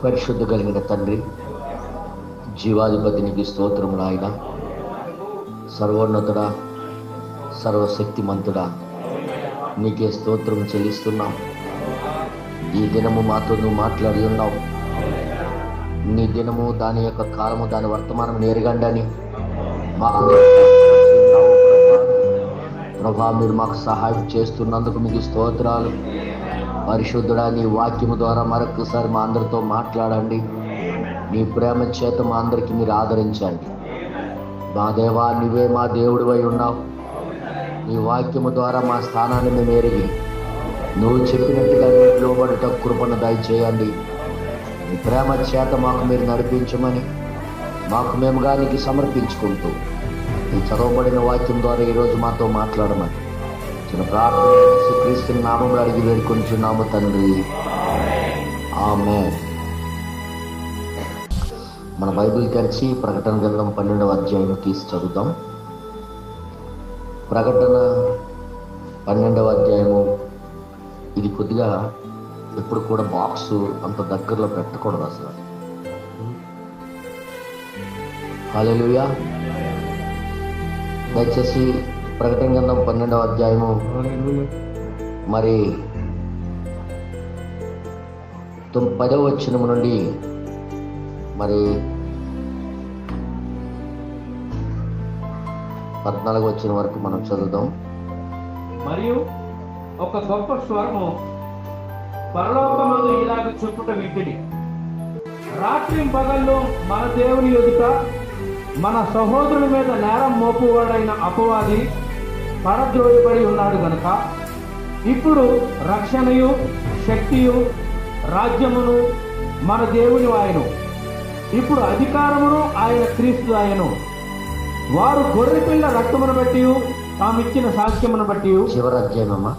పరిశుద్ధ కలిగిన తండ్రి, జీవాధిపతి నీకు స్తోత్రములు. ఆయన సర్వోన్నతుడా, సర్వశక్తిమంతుడా, నీకే స్తోత్రం చెల్లిస్తున్నాం. ఈ దినము మాతో నువ్వు మాట్లాడి ఉన్నావు. నీ దినము, దాని యొక్క కాలము, దాని వర్తమానం నేరుగండని మాకు ప్రభా, మీరు మాకు సహాయం చేస్తున్నందుకు మీకు స్తోత్రాలు. పరిశుద్ధుడా, నీ వాక్యము ద్వారా మరొకసారి మా అందరితో మాట్లాడండి. నీ ప్రేమ చేత మా అందరికీ మీరు ఆదరించండి. మా దేవా, నీవే మా దేవుడివై ఉన్నావు. నీ వాక్యము ద్వారా మా స్థానాన్ని మేము ఎరిగి నువ్వు చెప్పినట్టుగా లోబడుట కృపను దయచేయండి. నీ ప్రేమ చేత మాకు మీరు నడిపించమని మాకు మేముగా నీకు సమర్పించుకుంటూ ఈ చదవబడిన వాక్యం ద్వారా ఈరోజు మాతో మాట్లాడమని చిన్న ప్రార్థన యేసుక్రీస్తు నామములో అడిగి వేడుకొంచున్నాము తండ్రి, ఆమేన్. మన బైబిల్ తెరిచి ప్రకటన గ్రంథం 12వ అధ్యాయం తీసి చదువుతాం. ప్రకటన 12వ అధ్యాయము. ఇది కొద్దిగా ఎప్పుడు కూడా బాక్సు అంత దగ్గరలో పెట్టకూడదు అసలు. హల్లెలూయా. దయచేసి ప్రకటన గ్రంథం 12వ అధ్యాయము మరి 10వ వచనము నుండి మరి 14వ వచనం వరకు మనం చదువుదాం. మరియు ఒక గొప్ప స్వరము పరలోకమందు ఇలాగ చెప్పుట వింటిని, రాత్రి పగళ్ళు మన దేవుని ఎదుట మన సహోదరుని మీద నేరం మోపువాడైన అపవాది పడద్రోయబడి ఉన్నాడు గనుక ఇప్పుడు రక్షణయు శక్తియు రాజ్యమును మన దేవుని ఆయను, ఇప్పుడు అధికారమును ఆయన క్రీస్తు ఆయను. వారు గొర్రెపిల్ల రక్తమును బట్టి తామిచ్చిన సాక్ష్యమును బట్టి. చివరి అధ్యాయమమ్మా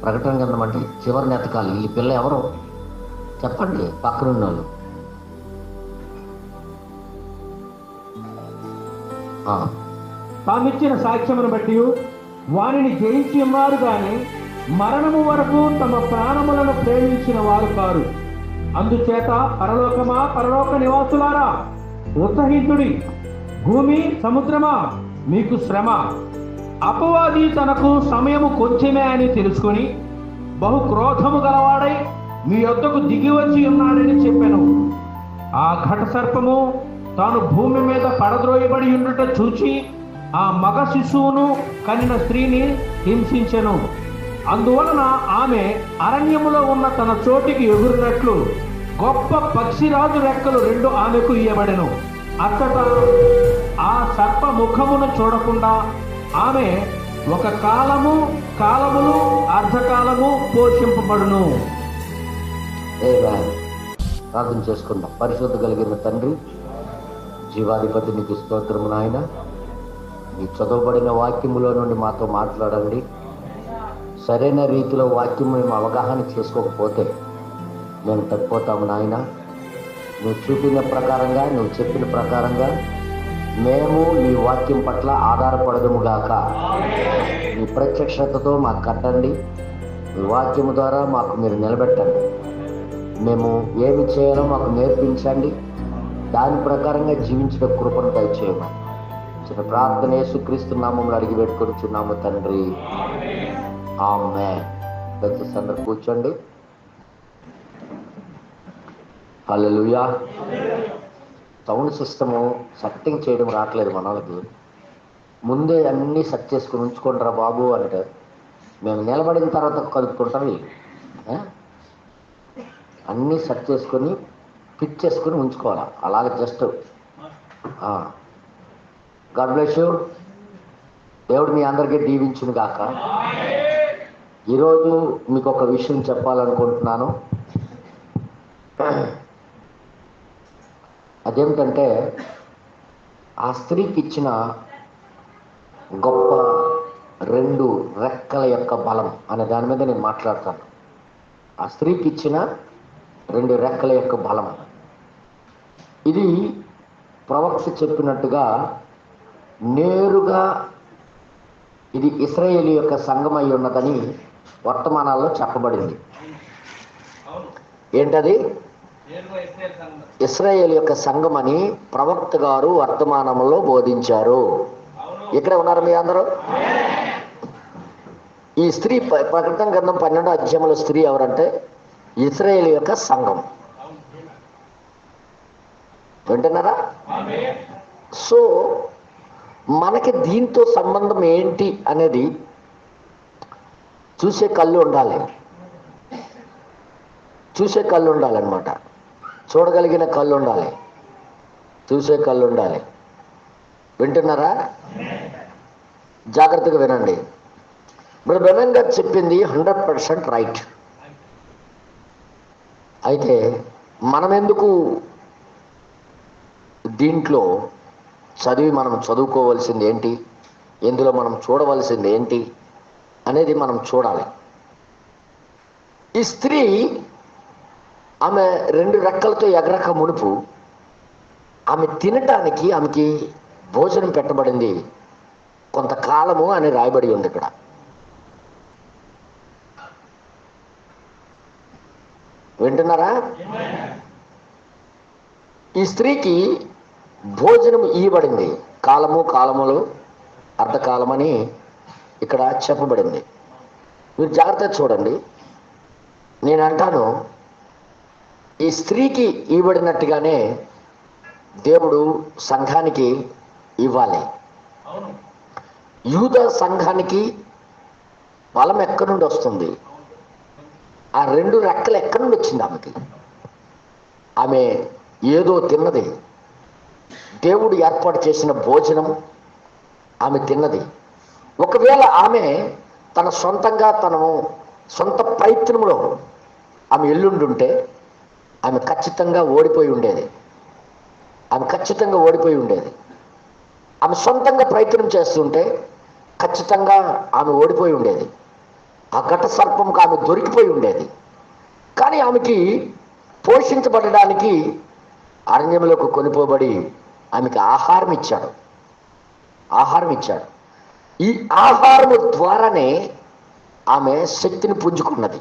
ప్రకటన గ్రంథం అంటే చివరిని ఎతకాలి. ఈ పిల్ల ఎవరు చెప్పండి, పక్కనున్న వాళ్ళు. తామిచ్చిన సాక్ష్యమును బట్టి వారిని జయించి ఉన్నారు గాని మరణము వరకు తమ ప్రాణములను ప్రేమించిన వారు కారు. అందుచేత పరలోకమా, పరలోక నివాసులారా ఉత్సహించుడి. భూమి సముద్రమా, మీకు శ్రమ. అపవాది తనకు సమయము కొంచెమే అని తెలుసుకొని బహు క్రోధము గలవాడై మీ యొద్దకు దిగి వచ్చి ఉన్నాడని చెప్పాను. ఆ ఘట సర్పము తాను భూమి మీద పడద్రోయబడి ఉండుట చూచి ఆ మగ శిశువును కనిన స్త్రీని హింసించెను. అందువలన ఆమె అరణ్యములో ఉన్న తన చోటికి ఎగురినట్లు గొప్ప పక్షిరాజు రెక్కలు 2 ఆమెకు ఇయ్యబడెను. అచ్చట ఆ సర్ప ముఖమును చూడకుండా ఆమె ఒక కాలములు అర్ధకాలము పోషింపబడును. ప్రార్థన చేసుకుందాం. పరిశుద్ధ కలిగిన తండ్రి, జీవాధిపతి నీకు స్తోత్రము నాయన. ఈ చదవబడిన వాక్యములో నుండి మాతో మాట్లాడండి. సరైన రీతిలో వాక్యం మేము అవగాహన చేసుకోకపోతే మేము తప్పిపోతాము నాయన. నువ్వు చూపిన ప్రకారంగా, నువ్వు చెప్పిన ప్రకారంగా మేము నీ వాక్యం పట్ల ఆధారపడదుము గాక. నీ ప్రత్యక్షతతో మాకు కట్టండి. ఈ వాక్యము ద్వారా మాకు మీరు నిలబెట్టండి. మేము ఏమి చేయాలో మాకు నేర్పించండి. దాని ప్రకారంగా జీవించడం కృపను దయచేయమని చిన్న ప్రార్థన యేసుక్రీస్తు నామములో అడిగి పెట్టుకొనిచున్నాము తండ్రి, ఆమేన్. దయచేసి అందరూ కూర్చోండి. హల్లెలూయా. సౌండ్ సిస్టము సెట్టింగ్ చేయడం రావట్లేదు మన వాళ్ళకి. ముందే అన్నీ సెట్ చేసుకుని ఉంచుకుంటారా బాబు అంటే మేము నిలబడిన తర్వాత కలుపుకుంటాం. అన్నీ సెట్ చేసుకొని ఫిట్ చేసుకొని ఉంచుకోవాలి. అలాగే జస్ట్ గాడ్ బ్లెస్ యూ. దేవుడు మీ అందరికీ దీవించును గాక. ఈరోజు మీకు ఒక విషయం చెప్పాలనుకుంటున్నాను. అదేమిటంటే ఆ స్త్రీకి ఇచ్చిన గొప్ప 2 రెక్కల యొక్క బలం అనే దాని మీద నేను మాట్లాడతాను. ఆ స్త్రీకి ఇచ్చిన 2 రెక్కల యొక్క బలం. ఇది ప్రవక్త చెప్పినట్టుగా నేరుగా ఇది ఇశ్రాయేలు యొక్క సంఘం అయి ఉన్నదని వర్తమానాల్లో చెప్పబడింది. ఏంటది? ఇశ్రాయేలు యొక్క సంఘం అని ప్రవక్త గారు వర్తమానంలో బోధించారు. ఇక్కడ ఉన్నారు మీ అందరూ. ఈ స్త్రీ ప్రకటన గ్రంథం 12వ అధ్యాయంలో స్త్రీ ఎవరంటే ఇశ్రాయేలు యొక్క సంఘం. వింటున్నారా? సో మనకి దీంతో సంబంధం ఏంటి అనేది చూసే కళ్ళు ఉండాలి. చూసే కళ్ళు ఉండాలన్నమాట. చూడగలిగిన కళ్ళు ఉండాలి, చూసే కళ్ళు ఉండాలి. వింటున్నారా? జాగ్రత్తగా వినండి. ఇప్పుడు బెనన్ గారు చెప్పింది 100% రైట్. అయితే మనం ఎందుకు దీంట్లో చదివి మనం చదువుకోవాల్సింది ఏంటి, ఇందులో మనం చూడవలసింది ఏంటి అనేది మనం చూడాలి. ఈ స్త్రీ ఆమె 2 రెక్కలతో ఎగరక మునుపు ఆమె తినటానికి ఆమెకి భోజనం పెట్టబడింది కొంతకాలము అని రాయబడి ఉంది ఇక్కడ. వింటున్నారా? ఈ స్త్రీకి భోజనం ఇవ్వబడింది. కాలములు అర్ధకాలమని ఇక్కడ చెప్పబడింది. మీరు జాగ్రత్తగా చూడండి. నేను అంటాను, ఈ స్త్రీకి ఇవ్వబడినట్టుగానే దేవుడు సంఘానికి ఇవ్వాలి. యూదా సంఘానికి బలం ఎక్కడి నుండి వస్తుంది? ఆ 2 రెక్కలు ఎక్కడి నుండి వచ్చింది ఆమెకి? ఆమె ఏదో తిన్నది. దేవుడు ఏర్పాటు చేసిన భోజనం ఆమె తిన్నది. ఒకవేళ ఆమె తన సొంతంగా సొంత ప్రయత్నంలో ఆమె ఎల్లుండుంటే ఆమె ఖచ్చితంగా ఓడిపోయి ఉండేది. ఆమె సొంతంగా ప్రయత్నం చేస్తుంటే ఖచ్చితంగా ఆమె ఓడిపోయి ఉండేది. ఆ ఘట సర్పంకి ఆమె దొరికిపోయి ఉండేది. కానీ ఆమెకి పోషించబడడానికి అరణ్యంలోకి కొనిపోబడి ఆమెకి ఆహారం ఇచ్చాడు. ఈ ఆహారము ద్వారానే ఆమె శక్తిని పుంజుకున్నది.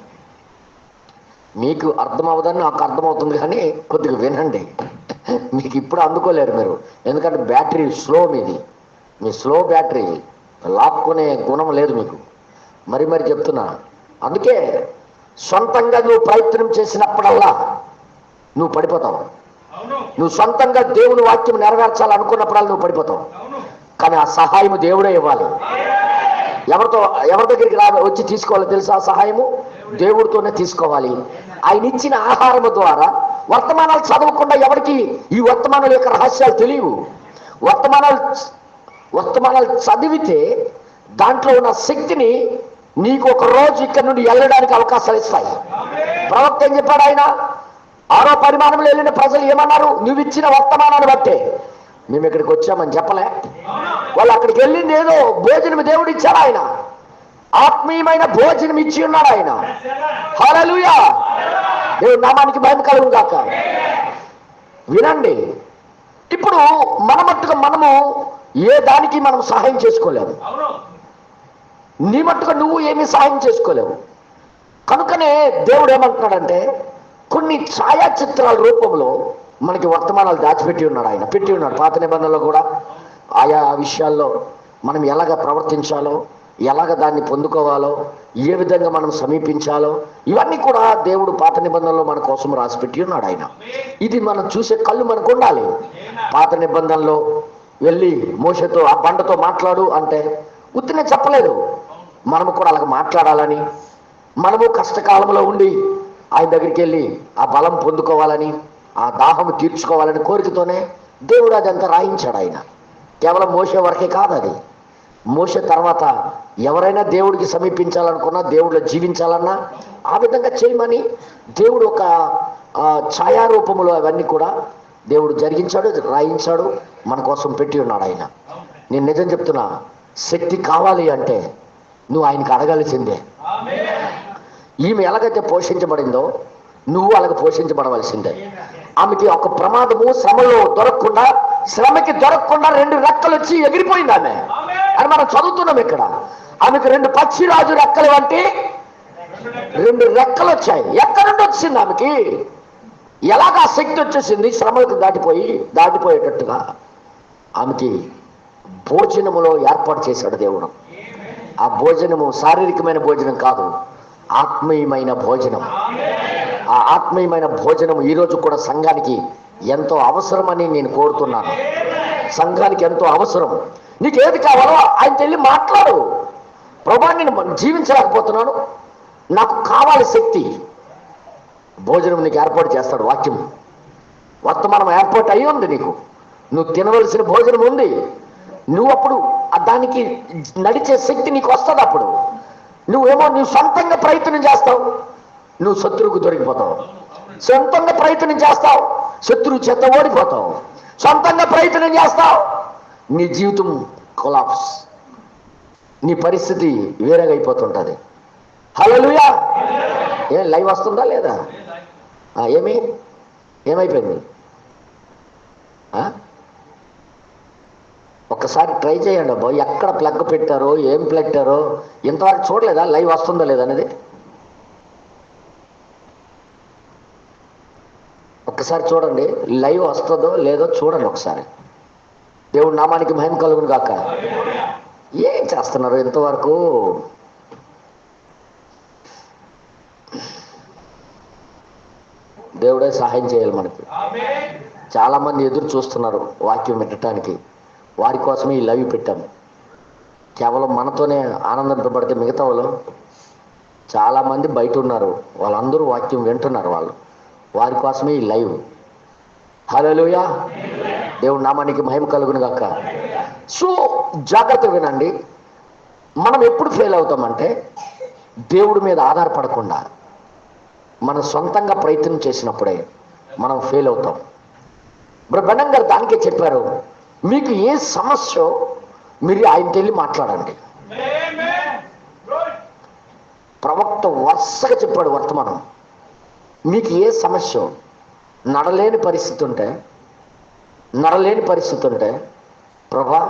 మీకు అర్థమవుదని నాకు అర్థమవుతుంది, కానీ కొద్దిగా వినండి. మీకు ఇప్పుడు అందుకోలేరు మీరు, ఎందుకంటే బ్యాటరీ స్లో. మీ స్లో బ్యాటరీ లాక్కునే గుణం లేదు మీకు. మరి చెప్తున్నా. అందుకే సొంతంగా నువ్వు ప్రయత్నం చేసినప్పుడల్లా నువ్వు పడిపోతావు. నువ్వు సొంతంగా దేవుని వాక్యం నెరవేర్చాలనుకున్నప్పుడల్లా నువ్వు పడిపోతావు. కానీ ఆ సహాయము దేవుడే ఇవ్వాలి. ఎవరి దగ్గరికి వచ్చి తీసుకోవాలో తెలుసా? ఆ సహాయము దేవుడితోనే తీసుకోవాలి. ఆయన ఇచ్చిన ఆహారము ద్వారా వర్తమానాలు చదవకుండా ఎవరికి ఈ వర్తమానాల యొక్క రహస్యాలు తెలియవు. వర్తమానాలు చదివితే దాంట్లో ఉన్న శక్తిని నీకు ఒక రోజు ఇక్కడ నుండి వెళ్ళడానికి అవకాశాలు ఇస్తాయి. ప్రవక్త ఏం చెప్పాడు? ఆయన 6వ పరిమాణంలో వెళ్ళిన ప్రజలు ఏమన్నారు? నువ్వు ఇచ్చిన వర్తమానాన్ని బట్టే మేము ఇక్కడికి వచ్చామని చెప్పలే. వాళ్ళు అక్కడికి వెళ్ళింది ఏదో భోజనం దేవుడు ఇచ్చాడు. ఆయన ఆత్మీయమైన భోజనం ఇచ్చి ఉన్నాడు ఆయన. హల్లెలూయా. దేవుని నామానికి మహిమ కలుగును గాక. వినండి, ఇప్పుడు మన మట్టుగా మనము ఏ దానికి మనం సహాయం చేసుకోలేము. నీ మట్టుగా నువ్వు ఏమీ సహాయం చేసుకోలేవు. కనుకనే దేవుడు ఏమంటున్నాడంటే కొన్ని ఛాయాచిత్రాల రూపంలో మనకి వర్తమానాలు దాచిపెట్టి ఉన్నాడు. ఆయన పెట్టి ఉన్నాడు. పాత నిబంధనలో కూడా ఆయా విషయాల్లో మనం ఎలాగ ప్రవర్తించాలో, ఎలాగ దాన్ని పొందుకోవాలో, ఏ విధంగా మనం సమీపించాలో, ఇవన్నీ కూడా దేవుడు పాత నిబంధనలో మన కోసం రాసిపెట్టి ఉన్నాడు ఆయన. ఇది మనం చూసే కళ్ళు మనకు ఉండాలి. పాత నిబంధనలో వెళ్ళి మోషేతో ఆ బండతో మాట్లాడు అంటే ఉత్తినే చెప్పలేదు. మనము కూడా అలాగ మాట్లాడాలని, మనము కష్టకాలంలో ఉండి ఆయన దగ్గరికి వెళ్ళి ఆ బలం పొందుకోవాలని, ఆ దాహము తీర్చుకోవాలని కోరికతోనే దేవుడు అదంతా రాయించాడు ఆయన. కేవలం మోషే వరకే కాదు అది. మోషే తర్వాత ఎవరైనా దేవుడికి సమీపించాలనుకున్నా, దేవుడిలో జీవించాలన్నా ఆ విధంగా చేయమని దేవుడు ఒక ఛాయారూపములో అవన్నీ కూడా దేవుడు జరిగించాడు, రాయించాడు, మన కోసం పెట్టి ఉన్నాడు ఆయన. నేను నిజం చెప్తున్నా, శక్తి కావాలి అంటే నువ్వు ఆయనకి అడగాల్సిందే. ఈమె ఎలాగైతే పోషించబడిందో నువ్వు అలాగ పోషించబడవలసిందే. ఆమెకి ఒక ప్రమాదము శ్రమలో దొరకకుండా, శ్రమకి దొరకకుండా 2 రెక్కలు వచ్చి ఎగిరిపోయింది ఆమె అని మనం చదువుతున్నాం ఇక్కడ. ఆమెకు 2 పక్షిరాజు రెక్కలు వంటి 2 రెక్కలు వచ్చాయి. ఎక్కడి నుండి వచ్చింది ఆమెకి? ఎలాగ ఆ శక్తి వచ్చేసింది? శ్రమలకు దాటిపోయేటట్టుగా ఆమెకి భోజనములో ఏర్పాటు చేశాడు దేవుడు. ఆ భోజనము శారీరకమైన భోజనం కాదు, ఆత్మీయమైన భోజనం. ఆ ఆత్మీయమైన భోజనం ఈరోజు కూడా సంఘానికి ఎంతో అవసరమని నేను కోరుతున్నాను. సంఘానికి ఎంతో అవసరం. నీకు ఏది కావాలో ఆయనతో వెళ్ళి మాట్లాడు. ప్రభా, నేను జీవించలేకపోతున్నాను, నాకు కావాలి శక్తి. భోజనం నీకు ఏర్పాటు చేస్తాడు. వాక్యం వర్తమానం ఏర్పాటు అయ్యి ఉంది. నీకు నువ్వు తినవలసిన భోజనం ఉంది. నువ్వు అప్పుడు దానికి నడిచే శక్తి నీకు వస్తుంది. అప్పుడు నువ్వు సొంతంగా ప్రయత్నం చేస్తావు, నువ్వు శత్రువుకు దొరికిపోతావు. సొంతంగా ప్రయత్నం చేస్తావు, శత్రువు చేత ఓడిపోతావు. సొంతంగా ప్రయత్నం చేస్తావు, నీ జీవితం కొలాప్స్, నీ పరిస్థితి వేరేగా అయిపోతుంటుంది. హల్లెలూయా. ఏం లైవ్ వస్తుందా లేదా? ఏమైపోయింది? ఒక్కసారి ట్రై చేయండి అబ్బా. ఎక్కడ ప్లగ్ పెట్టారో, ఏం పెట్టారో ఇంతవరకు చూడలేదా? లైవ్ వస్తుందా లేదా అనేది ఒక్కసారి చూడండి. లైవ్ వస్తుందో లేదో చూడండి ఒకసారి. దేవుడి నామానికి మహిమ కలుగును గాక. ఏం చేస్తున్నారు ఇంతవరకు? దేవుడే సహాయం చేయాలి మనకి. చాలా మంది ఎదురు చూస్తున్నారు వాక్యం వినటానికి. వారి కోసమే ఈ లైవ్ పెట్టాము. కేవలం మనతోనే ఆనందింపబడితే మిగతా వాళ్ళు చాలామంది బయట ఉన్నారు, వాళ్ళందరూ వాక్యం వింటున్నారు. వారి కోసమే ఈ లైవ్. హల్లెలూయా. దేవుడి నామానికి మహిమ కలుగును గాక. సో జాగ్రత్తగా వినండి. మనం ఎప్పుడు ఫెయిల్ అవుతామంటే దేవుడి మీద ఆధారపడకుండా మనం సొంతంగా ప్రయత్నం చేసినప్పుడే మనం ఫెయిల్ అవుతాం. బ్రహ్మణం గారు దానికే చెప్పారు, మీకు ఏ సమస్య మీరు ఆయనకి వెళ్ళి మాట్లాడండి. ప్రవక్త వరుసగా చెప్పాడు వర్తమానం. మీకు ఏ సమస్య, నడలేని పరిస్థితి ఉంటే ప్రభా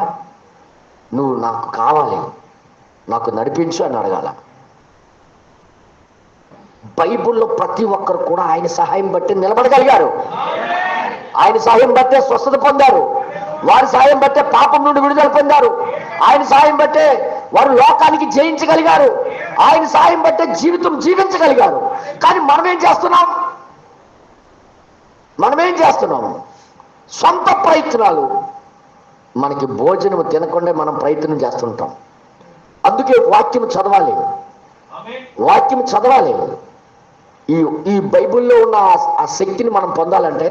నువ్వు నాకు కావాలి, నాకు నడిపించు అని అడగాల. బైబిల్లో ప్రతి ఒక్కరు కూడా ఆయన సహాయం బట్టి నిలబడగలిగారు. ఆయన సహాయం బట్టే స్వస్థత పొందారు. వారి సహాయం బట్టే పాపం నుండి విడుదల పొందారు. ఆయన సహాయం బట్టే వారు లోకానికి జయించగలిగారు. ఆయన సహాయం బట్టే జీవితం జీవించగలిగారు. కానీ మనమేం చేస్తున్నాము? సొంత ప్రయత్నాలు. మనకి భోజనం తినకుండా మనం ప్రయత్నం చేస్తుంటాం. అందుకే వాక్యం చదవాలి. ఈ బైబిల్లో ఉన్న ఆ శక్తిని మనం పొందాలంటే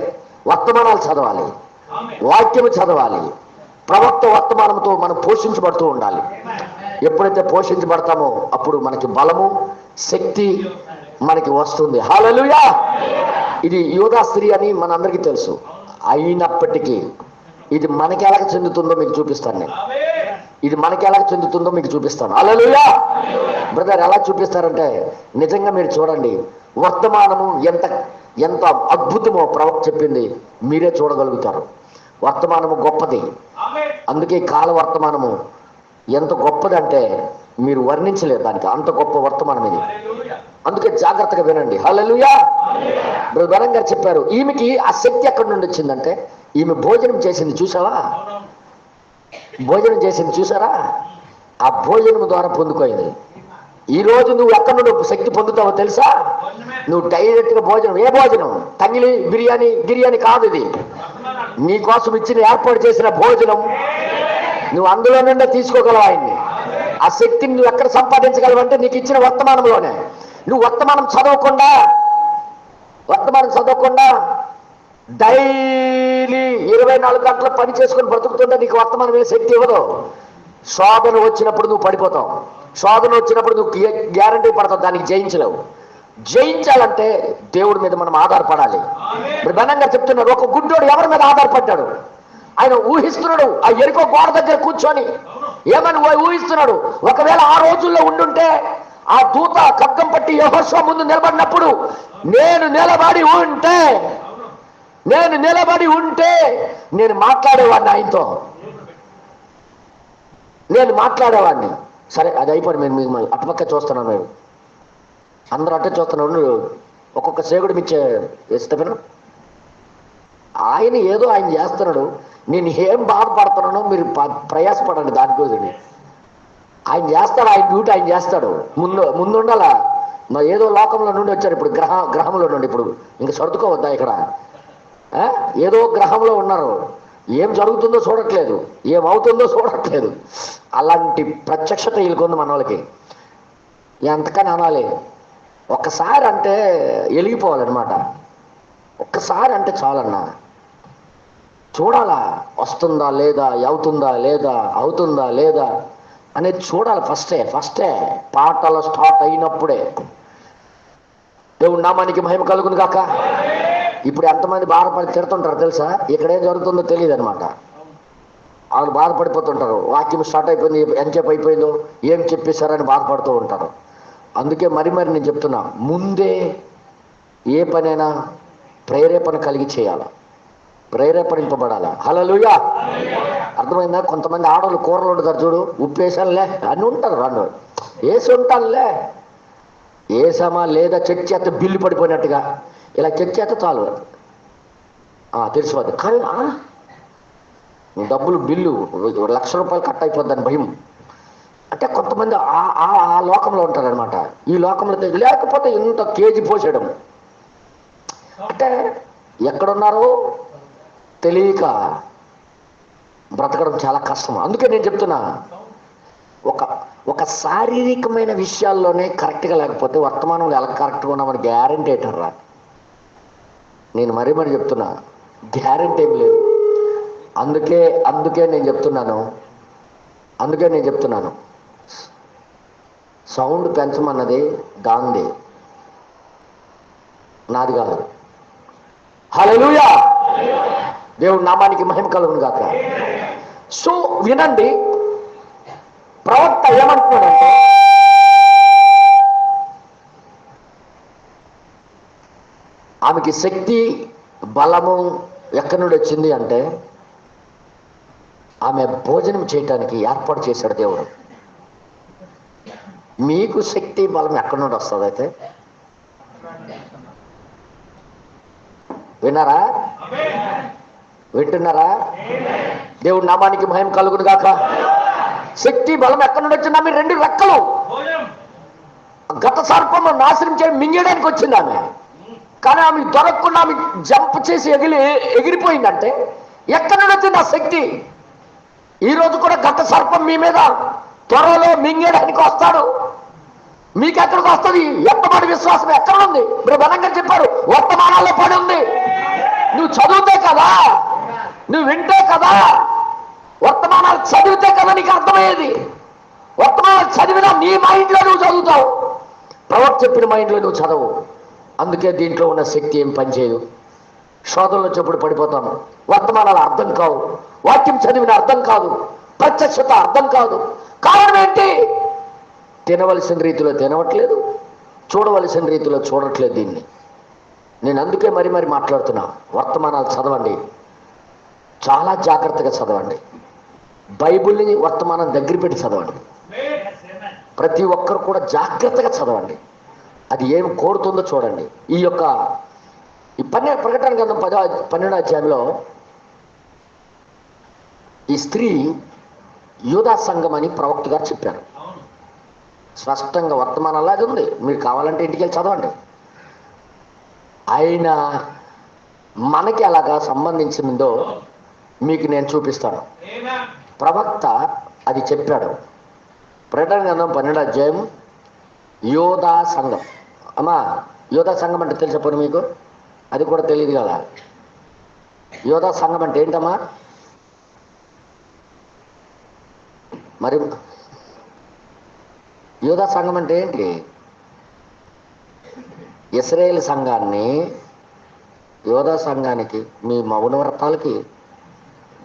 వర్తమానాలు చదవాలి, వాక్యము చదవాలి. ప్రవక్త వర్తమానంతో మనం పోషించబడుతూ ఉండాలి. ఎప్పుడైతే పోషించబడతామో అప్పుడు మనకి బలము, శక్తి మనకి వస్తుంది. హల్లెలూయా. ఇది యోధా స్త్రీ అని మనందరికీ తెలుసు. అయినప్పటికీ ఇది మనకి ఎలాగ చెందుతుందో మీకు చూపిస్తాను. హల్లెలూయా. బ్రదర్ ఎలా చూపిస్తారంటే నిజంగా మీరు చూడండి. వర్తమానము ఎంత అద్భుతమో ప్రవక్త చెప్పింది మీరే చూడగలుగుతారు. వర్తమానము గొప్పది. అందుకే కాల వర్తమానము ఎంత గొప్పదంటే మీరు వర్ణించలేరు దానికి. అంత గొప్ప వర్తమానం ఇది. అందుకే జాగ్రత్తగా వినండి. హల్లెలూయా. బ్రదర్ గారు చెప్పారు, ఈమెకి ఆ శక్తి ఎక్కడి నుండి వచ్చిందంటే ఈమె భోజనం చేసింది చూసావా, భోజనం చేసింది చూసారా, ఆ భోజనం ద్వారా పొందుకోయింది. ఈ రోజు నువ్వు ఎక్కడి నుండి శక్తి పొందుతావో తెలుసా? నువ్వు డైరెక్ట్గా భోజనం. ఏ భోజనం? తంగిలి బిర్యానీ కాదు, ఇది నీకోసం ఇచ్చిన ఏర్పాటు చేసిన భోజనం. నువ్వు అందులో నుండే తీసుకోగలవు ఆయన్ని. ఆ శక్తిని నువ్వు ఎక్కడ సంపాదించగలవంటే నీకు ఇచ్చిన వర్తమానంలోనే. నువ్వు వర్తమానం చదవకుండా డైలీ 24 గంటలు పని చేసుకుని బ్రతుకుతుంటే నీకు వర్తమానం మీద శక్తి ఇవ్వదు. శోధన వచ్చినప్పుడు నువ్వు పడిపోతావు. శోధన వచ్చినప్పుడు నువ్వు గ్యారంటీ పడతావు, దానికి జయించలేవు. జయించాలంటే దేవుడి మీద మనం ఆధారపడాలి. ఘనంగా చెప్తున్నారు, ఒక గుడ్డోడు ఎవరి మీద ఆధారపడ్డాడు? ఆయన ఊహిస్తున్నాడు. ఆ ఎరుకో గోడ దగ్గర కూర్చొని ఏమని ఊహిస్తున్నాడు? ఒకవేళ ఆ రోజుల్లో ఉండుంటే ఆ దూత ఖడ్గం పట్టి యెహోషువ ముందు నిలబడినప్పుడు నేను నిలబడి ఉంటే నేను మాట్లాడేవాడిని, ఆయనతో నేను మాట్లాడేవాడిని. సరే, అది అయిపోయి మేము అటుపక్క చూస్తున్నాను, నేను అందరూ అట్టే చూస్తున్నాడు. ఒక్కొక్క సేగుడు మిచ్చే ఇష్టమైన ఆయన ఏదో ఆయన చేస్తున్నాడు. నేను ఏం బాధపడుతున్నానో మీరు ప్రయాసపడండి దానికోసం. ఆయన చేస్తాడు, ఆయన డ్యూటీ ఆయన చేస్తాడు. ముందుండాలా. ఏదో లోకంలో నుండి వచ్చారు, ఇప్పుడు గ్రహంలో నుండి. ఇప్పుడు ఇంక సర్దుకోవద్దా ఇక్కడ? ఏదో గ్రహంలో ఉన్నారు, ఏం జరుగుతుందో చూడట్లేదు, ఏమవుతుందో చూడట్లేదు. అలాంటి ప్రత్యక్షత వీళ్ళకుంది మన వాళ్ళకి. ఎంతకని అనాలి? ఒక్కసారి అంటే వెలిగిపోవాలన్నమాట. ఒక్కసారి అంటే చాలన్నా, చూడాలా వస్తుందా లేదా, అవుతుందా లేదా అనేది చూడాలి. ఫస్టే పాటలు స్టార్ట్ అయినప్పుడే. దేవుడి నామానికి మహిమ కలుగును గాక. ఇప్పుడు ఎంతమంది బాధపడి తిడుతుంటారు తెలుసా? ఇక్కడేం జరుగుతుందో తెలియదు అనమాట. వాళ్ళు బాధపడిపోతుంటారు. వాక్యం స్టార్ట్ అయిపోయింది, ఎంతసేపు అయిపోయిందో, ఏం చెప్పేశారని బాధపడుతూ ఉంటారు. అందుకే మరి నేను చెప్తున్నా, ముందే ఏ పనైనా ప్రేరేపణ కలిగి చేయాలి, ప్రేరేపణింపబడాలి. హల్లెలూయా. అర్థమైందా? కొంతమంది ఆడవాళ్ళు కూరలు వండుతారు చూడు, ఉప్పు వేసానులే అని ఉంటారు, రెండు వేసి ఉంటానులే, వేసామా లేదా చెక్ చేస్తే బిల్లు పడిపోయినట్టుగా ఇలా చెక్ చేస్తే చాలు తెలిసిపోద్ది. కానీ డబ్బులు బిల్లు ₹1,00,000 కట్ అయిపోద్దని భయం. అంటే కొంతమంది ఆ లోకంలో ఉంటారనమాట. ఈ లోకంలో లేకపోతే ఇంత కేజీ పోసేయడం అంటే ఎక్కడున్నారో తెలియక బ్రతకడం చాలా కష్టం. అందుకే నేను చెప్తున్నా, ఒక శారీరకమైన విషయాల్లోనే కరెక్ట్గా లేకపోతే వర్తమానంలో ఎలా కరెక్ట్గా ఉన్నామని గ్యారంటీ ఏంటర్రా? నేను మరీ చెప్తున్నా, గ్యారంటీ ఏం లేదు. అందుకే నేను చెప్తున్నాను సౌండ్ పెంచమన్నది దాంది, నాది కాదు. హల్లెలూయా. దేవుడి నామానికి మహిమ కలుగును గాక. సో వినండి, ప్రవక్త ఏమంటున్నాడంటే, ఆమెకి శక్తి బలము ఎక్కడి నుండి వచ్చింది అంటే ఆమె భోజనం చేయటానికి ఏర్పాటు చేశాడు దేవుడు. మీకు శక్తి బలం ఎక్కడి నుండి వస్తుంది? అయితే వింటున్నారా? దేవుడి నామానికి మహిమ కలుగును గాక. శక్తి బలం ఎక్కడి నుండి వచ్చింది? ఆమె 2 రెక్కలు గత సర్పము నాశనం చేసి మింగేయడానికి వచ్చింది ఆమె. కానీ ఆమె దొరకకుండా ఆమె జంప్ చేసి ఎగిరిపోయిందంటే ఎక్కడి నుండి వచ్చింది ఆ శక్తి? ఈరోజు కూడా గత సర్పం మీ మీద త్వరలో మింగేయడానికి వస్తాడు. మీకు ఎక్కడికి వస్తుంది? ఎంతమంది విశ్వాసం ఎక్కడ ఉంది? మీరు బలంగా చెప్పారు, వర్తమానాల్లో పడి ఉంది. నువ్వు చదివితే కదా, నువ్వు వింటే కదా, వర్తమానాలు చదివితే కదా నీకు అర్థమయ్యేది. వర్తమానాలు చదివినా నీ మైండ్లో నువ్వు చదువుతావు, ప్రవక్త చెప్పిన మైండ్లో నువ్వు చదవు. అందుకే దీంట్లో ఉన్న శక్తి ఏం పనిచేయదు. శోధనలో వచ్చేప్పుడు పడిపోతాము. వర్తమానాలు అర్థం కావు, వాక్యం చదివిన అర్థం కాదు, ప్రత్యక్షత అర్థం కాదు. కారణం ఏంటి? తినవలసిన రీతిలో తినవట్లేదు, చూడవలసిన రీతిలో చూడట్లేదు. దీన్ని నేను అందుకే మరి మాట్లాడుతున్నా. వర్తమానాలు చదవండి, చాలా జాగ్రత్తగా చదవండి. బైబిల్ని వర్తమానం దగ్గర పెట్టి చదవండి. ప్రతి ఒక్కరు కూడా జాగ్రత్తగా చదవండి. అది ఏమి కోరుతుందో చూడండి. ఈ ప్రకటన గ్రంథం 12వ అధ్యాయంలో ఈ స్త్రీ యూదా సంఘం అని ప్రవక్త గారు చెప్పారు. స్పష్టంగా వర్తమానంలాగా ఉంది. మీరు కావాలంటే ఇంటికి వెళ్ళి చదవండి. ఆయన మనకి అలాగా సంబంధించిందో మీకు నేను చూపిస్తాను. ప్రవక్త అది చెప్పాడు. ప్రకటన గ్రంథం 12వ అధ్యాయం యోధా సంఘం. అమ్మా, యోధా సంఘం అంటే తెలిసిపోయి మీకు? అది కూడా తెలియదు కదా. యోధా సంఘం అంటే ఏంటమ్మా? మరి యోధా సంఘం అంటే ఏంటి? ఇశ్రాయేలు సంఘాన్ని, యోధా సంఘానికి, మీ మౌనవ్రతాలకి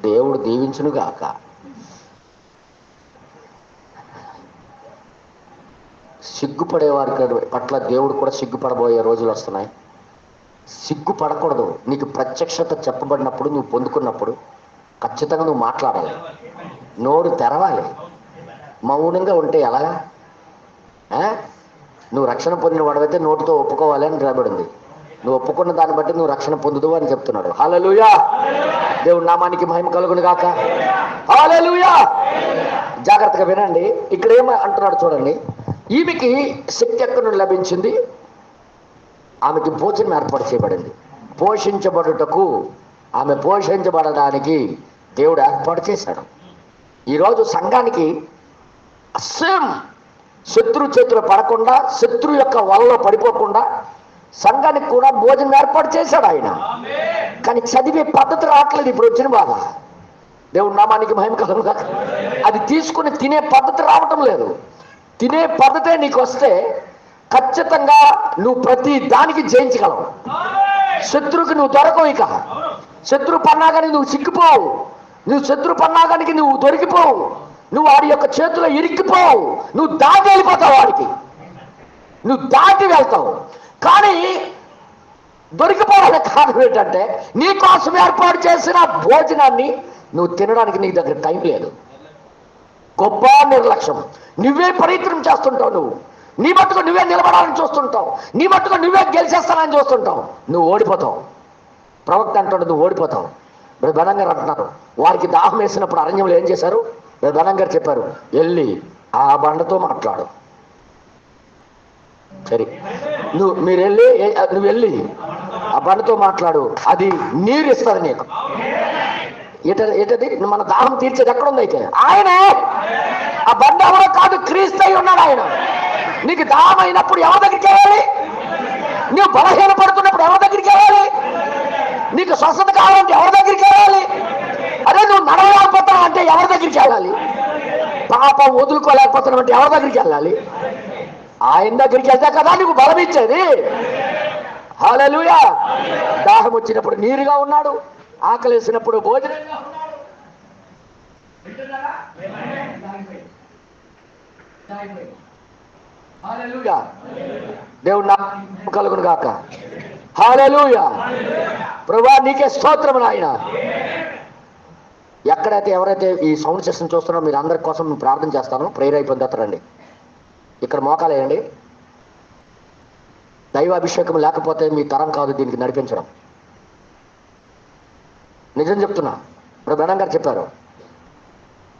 దేవుడు దీవించునుగాక. సిగ్గుపడేవారి పట్ల దేవుడు కూడా సిగ్గుపడబోయే రోజులు వస్తున్నాయి. సిగ్గుపడకూడదు. నీకు ప్రత్యక్షత చెప్పబడినప్పుడు, నువ్వు పొందుకున్నప్పుడు ఖచ్చితంగా నువ్వు మాట్లాడాలి, నోరు తెరవాలి. మౌనంగా ఉంటే ఎలాగా? నువ్వు రక్షణ పొందిన వాడవైతే నోటితో ఒప్పుకోవాలి అని రాబడింది. నువ్వు ఒప్పుకున్న దాన్ని బట్టి నువ్వు రక్షణ పొందుదు అని చెప్తున్నాడు. హల్లెలూయా! దేవుడి నామానికి మహిమ కలుగును గాక. హల్లెలూయా! జాగ్రత్తగా వినండి. ఇక్కడ ఏం అంటున్నాడు చూడండి. ఈమెకి శక్తి ఎక్కడి నుండి లభించింది? ఆమెకి భోజనం ఏర్పాటు చేయబడింది. పోషించబడుటకు, ఆమె పోషించబడడానికి దేవుడు ఏర్పాటు చేశాడు. ఈరోజు సంఘానికి సేమ్ శత్రు చేతిలో పడకుండా, శత్రు యొక్క వలలో పడిపోకుండా సంఘానికి కూడా భోజనం ఏర్పాటు చేశాడు ఆయన. కానీ చదివే పద్ధతి రావట్లేదు ఇప్పుడు వచ్చిన బాధ. దేవుడి నామానికి మహిమ కలుగును గాక. అది తీసుకుని తినే పద్ధతి రావటం లేదు. తినే పద్ధతే నీకు వస్తే ఖచ్చితంగా నువ్వు ప్రతి దానికి జయించగలవు. శత్రువుకి నువ్వు దొరకవు. ఇక శత్రు పన్నాగానికి నువ్వు చిక్కిపోవు. నువ్వు శత్రు పన్నాగానికి నువ్వు దొరికిపోవు. నువ్వు వాడి యొక్క చేతిలో ఇరిక్కిపోవు. నువ్వు దాటి వెళ్ళిపోతావు. వాడికి నువ్వు దాటి వెళ్తావు. కానీ దొరికిపోవడానికి కారణం ఏంటంటే నీ కోసం ఏర్పాటు చేసిన భోజనాన్ని నువ్వు తినడానికి నీ దగ్గర టైం లేదు. గొప్ప నిర్లక్ష్యం. నువ్వే ప్రయత్నం చేస్తుంటావు. నువ్వు నీ మట్టుకు నువ్వే నిలబడాలని చూస్తుంటావు. నీ మట్టుకు నువ్వే గెలిచేస్తానని చూస్తుంటావు. నువ్వు ఓడిపోతావు. ప్రవక్త అంటాడు నువ్వు ఓడిపోతావు. ఇప్పుడు బలంగా అంటున్నారు. వారికి దాహం వేసినప్పుడు అరణ్యంలో ఏం చేశారు? బలంగా చెప్పారు, వెళ్ళి ఆ బండతో మాట్లాడు. సరే, నువ్వు వెళ్ళి ఆ బండతో మాట్లాడు, అది నీరు ఇస్తుంది నీకు. ఏంటది? మన దాహం తీర్చేది ఎక్కడుంది? అయితే ఆయనే. ఆ బండ ఎవరో కాదు, క్రీస్తు అయి ఉన్నాడు ఆయన. నీకు దాహం అయినప్పుడు ఎవరి దగ్గరికి వెళ్ళాలి? నువ్వు బలహీన పడుతున్నప్పుడు ఎవరి దగ్గరికి వెళ్ళాలి? నీకు స్వస్థత కావాలంటే ఎవరి దగ్గరికి వెళ్ళాలి? అదే నువ్వు నడవలేకపోతున్నావు అంటే ఎవరి దగ్గరికి వెళ్ళాలి? పాపం వదులుకోలేకపోతున్నావు అంటే ఎవరి దగ్గరికి వెళ్ళాలి? ఆయన దగ్గరికి వెళ్తే కదా నీకు బలం ఇచ్చేది. హల్లెలూయా! దాహం వచ్చినప్పుడు నీరుగా ఉన్నాడు, ఆకలి వేసినప్పుడు భోజనంగా ఉన్నాడు. హల్లెలూయా! దేవుడు నామం కలుగును గాక. హల్లెలూయా! ప్రభువా నీకే స్తోత్రం నాయన. ఎక్కడైతే ఎవరైతే ఈ సౌండ్ సిస్టమ్ చూస్తున్నారో మీరు అందరి కోసం ప్రార్థన చేస్తాను. ప్రేయర్ అయిపోయిన తర్వాత రండి. ఇక్కడ మోకాలేయండి. దైవాభిషేకం లేకపోతే మీ తరం కాదు దీనికి నడిపించడం. నిజం చెప్తున్నా. ఇప్పుడు మేడం గారు చెప్పారు,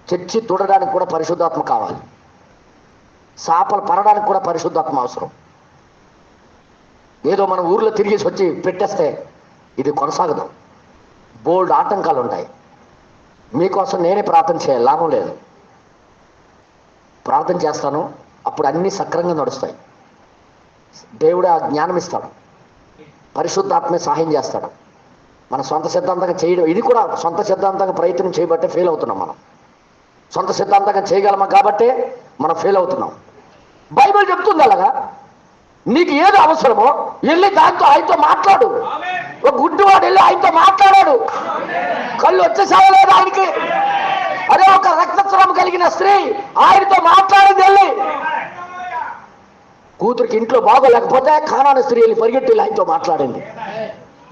చర్చి చూడడానికి కూడా పరిశుద్ధాత్మ కావాలి. చేపలు పడడానికి కూడా పరిశుద్ధాత్మ అవసరం. ఏదో మన ఊర్లో తిరిగేసి వచ్చి పెట్టేస్తే ఇది కొనసాగదు. బోల్డ్ ఆటంకాలు ఉంటాయి. మీకోసం నేనే ప్రార్థన చేయాలి, లాభం లేదు. ప్రార్థన చేస్తాను, అప్పుడు అన్నీ సక్రంగా నడుస్తాయి. దేవుడు ఆ జ్ఞానం ఇస్తాడు. పరిశుద్ధాత్మే సహాయం చేస్తాడు. మన సొంత సిద్ధాంతంగా చేయడం, ఇది కూడా సొంత సిద్ధాంతంగా ప్రయత్నం చేయబట్టే ఫెయిల్ అవుతున్నాం. మనం సొంత సిద్ధాంతంగా చేయగలమా కాబట్టే మనం ఫెయిల్ అవుతున్నాం. బైబిల్ చెప్తుంది అలాగా. నీకు ఏది అవసరమో వెళ్ళి దాంతో ఆయనతో మాట్లాడు. ఒక గుడ్డివాడు వెళ్ళి ఆయనతో మాట్లాడాడు, కళ్ళు వచ్చేసావలేదు ఆయనకి. అదే ఒక రక్తస్రావం కలిగిన స్త్రీ ఆయనతో మాట్లాడింది. వెళ్ళి కూతురికి ఇంట్లో బాగోలేకపోతే కానాని స్త్రీ వెళ్ళి పరిగెట్టి ఆయనతో మాట్లాడింది.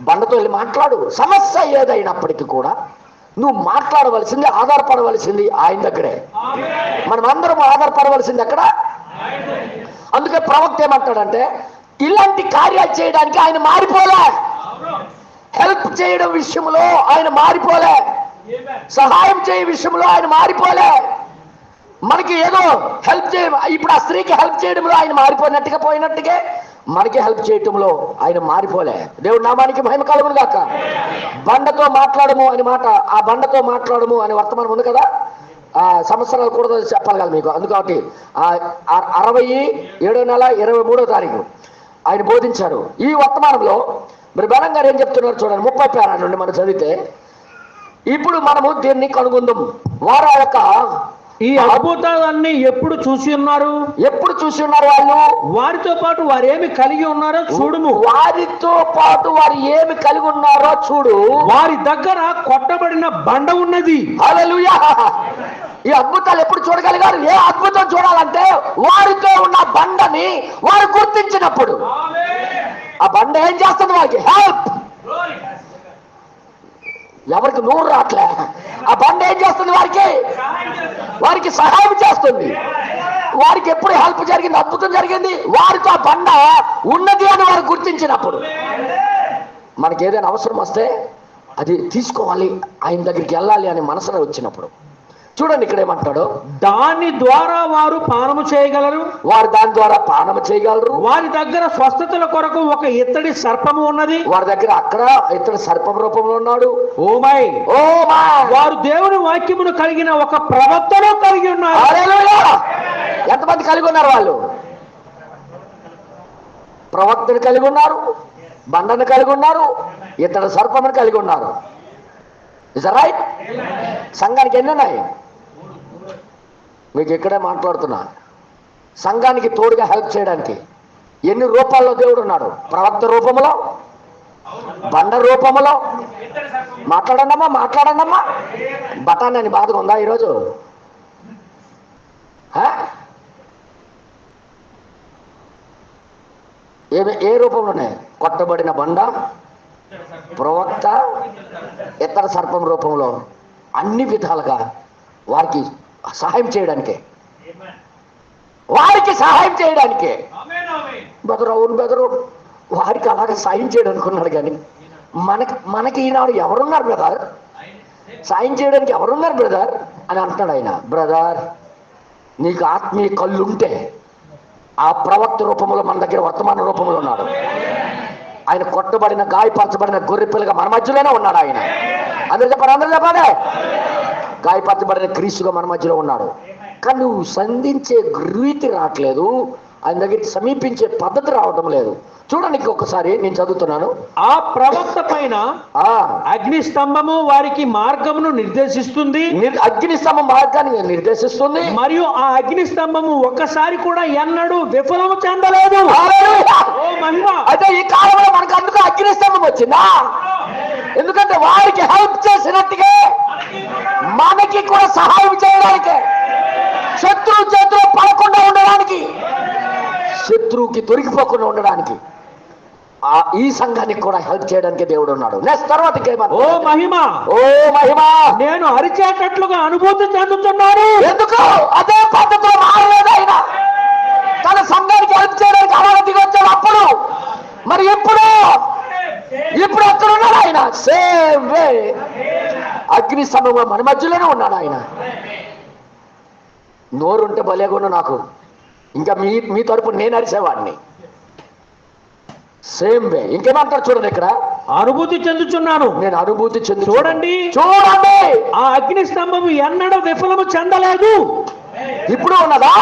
బండతో వెళ్ళి మాట్లాడు. సమస్య ఏదైనప్పటికీ కూడా నువ్వు మాట్లాడవలసింది, ఆధారపడవలసింది ఆయన దగ్గరే. మనం అందరం ఆధారపడవలసింది ఎక్కడ? అందుకే ప్రవక్త ఏమంటాడంటే ఇలాంటి కార్యాలు చేయడానికి ఆయన మారిపోలే. హెల్ప్ చేయడం విషయంలో ఆయన మారిపోలే. సహాయం చేయ విషయంలో ఆయన మారిపోలే. మనకి ఏదో హెల్ప్ చేయ, ఇప్పుడు ఆ స్త్రీకి హెల్ప్ చేయడంలో ఆయన పోయినట్టుగా మనకి హెల్ప్ చేయటంలో ఆయన మారిపోలే. దేవుడు నామానికి మహిమ కలుగును గాక. బండతో మాట్లాడము అని మాట, ఆ బండతో మాట్లాడము అనే వర్తమానం ఉంది కదా, సంవత్సరాలు కూడా చెప్పాలి కదా మీకు. అందుకటి 67వ నెల 23వ తారీఖు ఆయన బోధించారు. ఈ వర్తమానంలో మరి బలం గారు ఏం చెప్తున్నారు చూడండి, 30 పేరా నుండి మనం చదివితే, ఇప్పుడు మనము దీన్ని కనుగొందాం. వారు ఆ యొక్క ఈ అద్భుతాలన్నీ ఎప్పుడు చూసి ఉన్నారు వాళ్ళు, వారితో పాటు వారు ఏమి కలిగి ఉన్నారో చూడుము. వారితో పాటు వారు ఏమి కలిగి ఉన్నారో చూడు. వారి దగ్గర కొట్టబడిన బండ ఉన్నది. హల్లెలూయా. ఈ అద్భుతాలు ఎప్పుడు చూడగలిగారు? ఏ అద్భుతం చూడాలంటే వారితో ఉన్న బండని వారు గుర్తించినప్పుడు. ఆ బండ ఏం చేస్తుంది? వారికి హెల్ప్. ఎవరికి నూరు రాట్లే. ఆ బండ ఏం చేస్తుంది? వారికి సహాయం చేస్తుంది. వారికి ఎప్పుడు హెల్ప్ జరిగింది, అద్భుతం జరిగింది, వారితో ఆ బండ ఉన్నది అని వారు గుర్తించినప్పుడు. మనకి ఏదైనా అవసరం వస్తే అది తీసుకోవాలి, ఆయన దగ్గరికి వెళ్ళాలి అని మనసులో వచ్చినప్పుడు. చూడండి ఇక్కడ ఏమంటాడు, దాని ద్వారా వారు పానము చేయగలరు. వారు దాని ద్వారా పానము చేయగలరు. వారి దగ్గర స్వస్థతల కొరకు ఒక ఇత్తడి సర్పము ఉన్నది. వారి దగ్గర అక్కడ ఇత్తడి సర్పం రూపంలో ఉన్నాడు. ఓ మై వారు దేవుని వాక్యమును కలిగిన ఒక ప్రవక్తను కలిగి ఉన్నారు. ఎంతమంది కలిగి ఉన్నారు? వాళ్ళు ప్రవక్తను కలిగి ఉన్నారు, బండను కలిగి ఉన్నారు, ఇత్తడి సర్పమును కలిగి ఉన్నారు. Is right? సంఘానికి ఎన్ని ఉన్నాయి? మీకు ఇక్కడే మాట్లాడుతున్నా. సంఘానికి తోడుగా హెల్ప్ చేయడానికి ఎన్ని రూపాల్లో దేవుడు ఉన్నాడు? ప్రవక్త రూపంలో, బండ రూపంలో. మాట్లాడండమ్మా. బఠానీ అని బాధగా ఉందా ఈరోజు? ఏ రూపంలోనే? కొట్టబడిన బండ, ప్రవక్త, ఇతర సర్పం రూపంలో. అన్ని విధాలుగా వారికి సహాయం చేయడానికే. బెదరు వారికి అలాగే సాయం చేయడానికి ఉన్నాడు. కానీ మనకి ఈనాడు ఎవరున్నారు బ్రదర్? సాయం చేయడానికి ఎవరున్నారు బ్రదర్ అని అంటున్నాడు ఆయన. బ్రదర్, నీకు ఆత్మీయ కళ్ళుంటే ఆ ప్రవక్త రూపంలో మన దగ్గర వర్తమాన రూపంలో ఉన్నాడు. ఆయన కొట్టబడిన, గాయపరచబడిన గొర్రె పిల్లగా మన మధ్యలోనే ఉన్నాడు ఆయన. అందరూ చెప్పండి. గాయపరచబడిన క్రీస్తుగా మన మధ్యలో ఉన్నాడు. కానీ నువ్వు సంధించే రీతి రావట్లేదు, ఆయన దగ్గరికి సమీపించే పద్ధతి రావడం లేదు. చూడండి ఒకసారి నేను చదువుతున్నాను. ఆ ప్రవక్త పైన అగ్ని స్తంభము వారికి మార్గమును నిర్దేశిస్తుంది. అగ్ని స్తంభం మార్గాన్ని నిర్దేశిస్తుంది. మరియు ఆ అగ్ని స్తంభము ఒక్కసారి కూడా ఎన్నడూ విఫలము చెందలేదు. అయితే ఈ కాలంలో మనకు అందుకు అగ్ని స్తంభం వచ్చిందా? ఎందుకంటే వారికి హెల్ప్ చేసినట్టుగా మనకి కూడా సహాయం చేయడానికి, శత్రువు చేతిలో పడకుండా ఉండడానికి, శత్రువుకి దొరికిపోకుండా ఉండడానికి ఈ సంఘానికి కూడా హెల్ప్ చేయడానికి దేవుడు ఉన్నాడు. నెక్స్ట్ తర్వాత ఓ మహిమ నేను అరిచేటట్లుగా అనుభూతి చెందుతున్నాను. ఎందుకు? అదే పద్ధతిలో మారలేదు ఆయన. తన సంఘానికి హెల్ప్ చేయడానికి అలా దిగొచ్చాడు అప్పుడు. మరి ఇప్పుడు ఎక్కడ ఉన్నాడు ఆయన? సేమ్ వే అగ్ని స్తంభంలో మన మధ్యలోనే ఉన్నాడు ఆయన. నోరుంటే భలేకుండా నాకు ఇంకా మీ తరపు నేను అరిసేవాడిని. Same way. ఇంకేమంటారు చూడండి, ఇక్కడ అనుభూతి చెందుతున్నాను. నేను అనుభూతి చెందు. చూడండి ఆ అగ్ని స్తంభం ఎన్నడూ విఫలము చెందలేదు. ఇప్పుడు ఉన్నదా?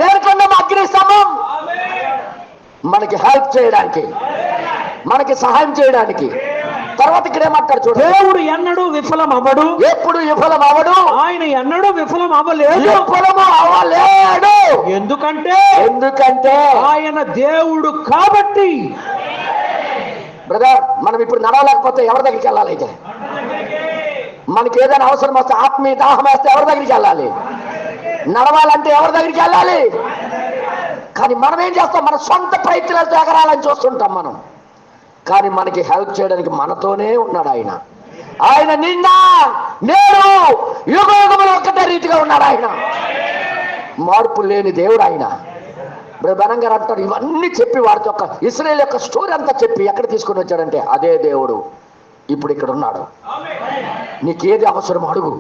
దేనికన్నా అగ్ని స్తంభం మనకి హెల్ప్ చేయడానికి, మనకి సహాయం చేయడానికి. తర్వాత ఇక్కడ ఏమంటారు చూడండి, దేవుడు ఎన్నడూ విఫలం అవ్వడు. ఎప్పుడు విఫలం అవ్వడు. ఆయన ఎన్నడూ విఫలం అవ్వలేదు. ఎందుకంటే ఆయన దేవుడు కాబట్టి. బ్రదర్, మనం ఇప్పుడు నడవలేకపోతే ఎవరి దగ్గరికి వెళ్ళాలి? అయితే మనకి ఏదైనా అవసరం వస్తే, ఆత్మీయ దాహం వేస్తే ఎవరి దగ్గరికి వెళ్ళాలి? నడవాలంటే ఎవరి దగ్గరికి వెళ్ళాలి? కానీ మనం ఏం చేస్తాం? మన సొంత ప్రయత్నాలతో ఎగరాలని చూస్తుంటాం మనం. కానీ మనకి హెల్ప్ చేయడానికి మనతోనే ఉన్నాడు ఆయన. నిన్న నేడు యుగ యుగములు ఒక్కటే రీతిగా ఉన్నాడు ఆయన. మార్పు లేని దేవుడు ఆయన. బనం గారు అంటారు, ఇవన్నీ చెప్పి వాడితో ఒక ఇశ్రాయేల్ యొక్క స్టోరీ అంతా చెప్పి ఎక్కడ తీసుకొని వచ్చాడంటే, అదే దేవుడు ఇప్పుడు ఇక్కడ ఉన్నాడు. నీకేది అవసరం అడుగు,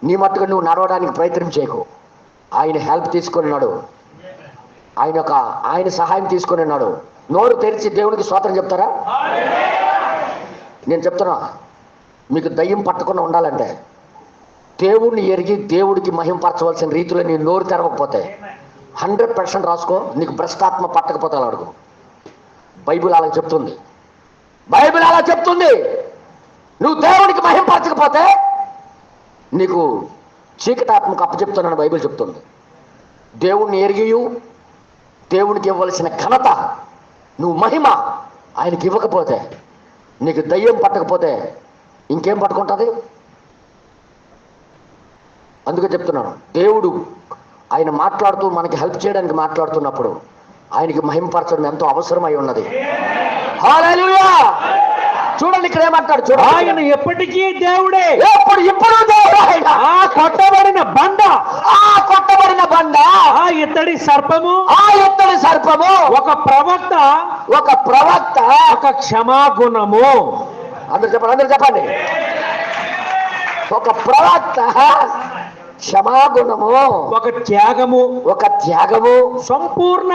నీ మట్టుగా నువ్వు నడవడానికి ప్రయత్నం చేయకు. ఆయన హెల్ప్ తీసుకొని ఉన్నాడు, ఆయన సహాయం తీసుకొని ఉన్నాడు. నోరు తెరిచి దేవుడికి స్తోత్రం చెప్తారా? నేను చెప్తున్నా, మీకు దయ్యం పట్టకుండా ఉండాలంటే దేవుడిని ఎరిగి దేవుడికి మహింపరచవలసిన రీతిలో నీ నోరు తెరవకపోతే 100% రాసుకో, నీకు భ్రష్టాత్మ పట్టకపోతే అలా అడుగు. బైబిల్ అలా చెప్తుంది, బైబిల్ అలా చెప్తుంది. నువ్వు దేవుడికి మహింపరచకపోతే నీకు చీకటాత్మకు అప్పచెప్తున్నాను బైబిల్ చెప్తుంది. దేవుణ్ణి ఎరిగియు దేవునికి ఇవ్వవలసిన ఘనత, నువ్వు మహిమ ఆయనకి ఇవ్వకపోతే, నీకు దయ్యం పట్టకపోతే ఇంకేం పట్టుకుంటుంది? అందుకే చెప్తున్నాను, దేవుడు ఆయన మాట్లాడుతూ మనకి హెల్ప్ చేయడానికి మాట్లాడుతున్నప్పుడు ఆయనకి మహిమపరచడం ఎంతో అవసరమై ఉన్నది. హల్లెలూయా! చూడండి ఇక్కడ ఏమంటాడు, చూడండి, ఆయన ఎప్పటికీ దేవుడే, ఇప్పుడు దేవుడు. ఆయన ఆ కొట్టబడిన బండ, ఆ ఇత్తడి సర్పము, ఒక ప్రవక్త, ఒక క్షమాగుణము. అందరు చెప్పండి. ఒక ప్రవక్త, క్షమాగుణము, ఒక త్యాగము, సంపూర్ణ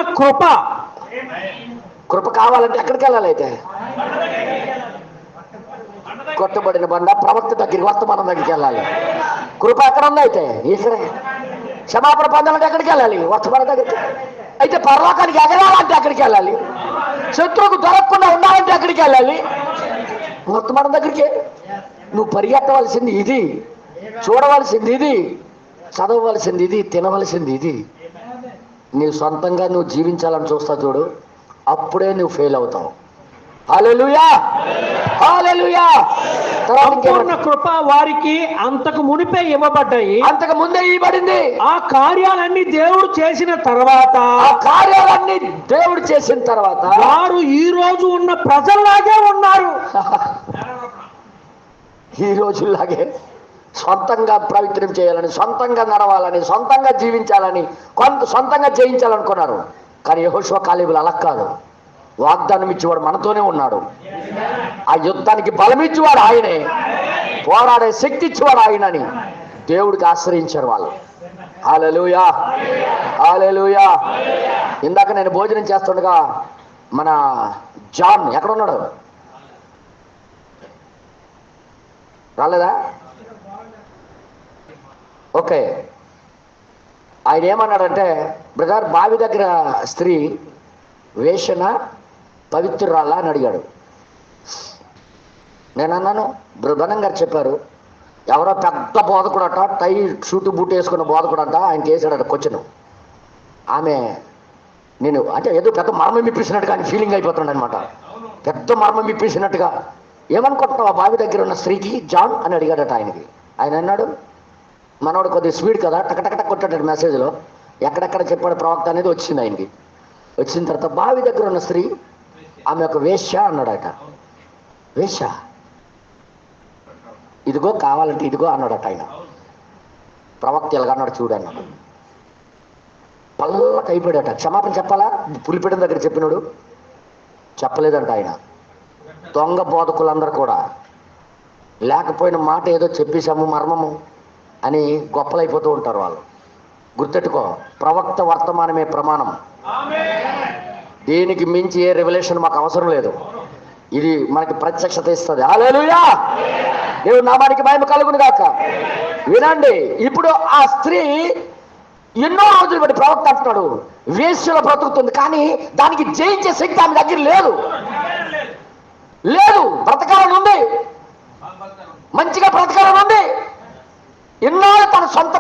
కృప కావాలంటే ఎక్కడికి వెళ్ళాలి? అయితే కొట్టబడిన బండ ప్రవక్త దగ్గరికి, వర్తమానం దగ్గరికి వెళ్ళాలి. కృప ఎక్కడ ఉంది? అయితే ఇక్కడే. క్షమాపణ పొందాలంటే ఎక్కడికి వెళ్ళాలి? వర్తమానం దగ్గరికి. అయితే పరలోకానికి ఎగరాలంటే ఎక్కడికి వెళ్ళాలి? శత్రువుకు దొరకకుండా ఉండాలంటే ఎక్కడికి వెళ్ళాలి? వర్తమానం దగ్గరికి. నువ్వు పరిగెత్తవలసింది ఇది, చూడవలసింది ఇది, చదవవలసింది ఇది, తినవలసింది ఇది. నీవు సొంతంగా నువ్వు జీవించాలని చూస్తా చూడు, అప్పుడే నువ్వు ఫెయిల్ అవుతావు. హల్లెలూయా! హల్లెలూయా! సంపూర్ణ కృప వారికి అంతకు మునిపే ఇవ్వబడ్డాయి, అంతకు ముందే ఇవ్వబడింది. ఆ కార్యాలన్నీ దేవుడు చేసిన తర్వాత, వారు ఈ రోజు ఉన్న ప్రజల్లాగే ఉన్నారు. ఈ రోజుల్లాగే సొంతంగా ప్రయత్నం చేయాలని, సొంతంగా నడవాలని, సొంతంగా జీవించాలని, సొంతంగా జయించాలనుకున్నారు. కానీ యెహోషువ కాలేబులు అలా కాదు. వాగ్దానం ఇచ్చేవాడు మనతోనే ఉన్నాడు. ఆ యుద్ధానికి బలం ఇచ్చేవాడు ఆయనే, పోరాడే శక్తి ఇచ్చేవాడు ఆయనని దేవుడికి ఆశ్రయించారు వాళ్ళు. హల్లెలూయా! హల్లెలూయా! ఇందాక నేను భోజనం చేస్తుండగా మన జాన్ ఎక్కడ ఉన్నాడు? రాలేదా? ఓకే. ఆయన ఏమన్నాడంటే, బ్రదర్, బావి దగ్గర స్త్రీ వేషన పవిత్రురాలా అని అడిగాడు. నేను అన్నాను, బృధనం గారు చెప్పారు, ఎవరో పెద్ద బోధకుడట, టై షూటు బూట్ వేసుకున్న బోధకుడట, ఆయనకి వేసాడట క్వశ్చన్. ఆమె నేను అంటే ఏదో పెద్ద మర్మం ఇప్పించినట్టుగా ఆయన ఫీలింగ్ అయిపోతున్నాడు అనమాట. పెద్ద మర్మం ఇప్పించినట్టుగా. ఏమనుకుంటున్నావు ఆ బావి దగ్గర ఉన్న స్త్రీకి జాన్ అని అడిగాడట ఆయనకి. ఆయన అన్నాడు, మనవాడు కొద్దిగా స్పీడ్ కదా, టకటకటక్ కొట్టాడు మెసేజ్లో, ఎక్కడెక్కడ చెప్పాడు ప్రవక్త అనేది వచ్చింది ఆయనకి. వచ్చిన తర్వాత బావి దగ్గర ఉన్న స్త్రీ ఆమె ఒక వేశ్య అన్నాడట. వేశ్య, ఇదిగో కావాలంటే ఇదిగో అన్నాడట ఆయన. ప్రవక్త ఎలాగన్నాడు చూడు అన్నాడు. పల్లకి అయిపోయాడట. క్షమాపణ చెప్పాలా? పులిపీఠం దగ్గర చెప్పినాడు, చెప్పలేదంట ఆయన. దొంగ బోధకులందరూ కూడా లేకపోయిన మాట ఏదో చెప్పేశాము మర్మము అని గొప్పలైపోతూ ఉంటారు వాళ్ళు. గుర్తెట్టుకో, ప్రవక్త వర్తమానమే ప్రమాణం. దీనికి మించి ఏ రెవల్యూషన్ మాకు అవసరం లేదు. ఇది మనకి ప్రత్యక్షత ఇస్తుంది. హల్లెలూయా! దేవుడి నామానికి మహిమ కలుగును గాక. వినండి, ఇప్పుడు ఆ స్త్రీ ఎన్నో రోజులు బట్టి ప్రవక్త అంటున్నాడు వేశ్యలో బ్రతుకుతుంది, కానీ దానికి జయించే శక్తి ఆమె దగ్గర లేదు. బ్రతకాలని ఉంది, మంచిగా బ్రతకాలని ఉంది. ఎన్నాళ్ళు తన సొంత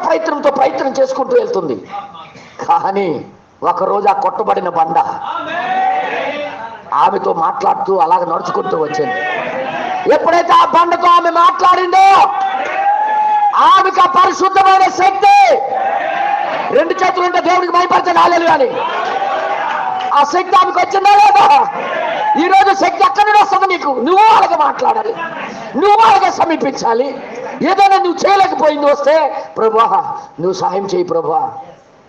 ప్రయత్నం చేసుకుంటూ వెళ్తుంది. కానీ ఒకరోజు ఆ కొట్టబడిన బండ ఆమెతో మాట్లాడుతూ అలాగ నడుచుకుంటూ వచ్చింది. ఎప్పుడైతే ఆ బండతో ఆమె మాట్లాడిందో ఆమెకు ఆ పరిశుద్ధమైన శక్తి, రెండు చేతులు ఉంటే దేవుడికి భయపడతాను హల్లెలూయా అని, ఆ శక్తి ఆమెకు వచ్చిందా లేదా? ఈ రోజు శక్తి ఎక్కడి నుండి వస్తుంది నీకు? నువ్వు అలాగే మాట్లాడాలి, నువ్వు అలాగే సమీపించాలి. ఏదైనా నువ్వు చేయలేకపోయింది వస్తే, ప్రభువా నువ్వు సహాయం చేయి ప్రభువా,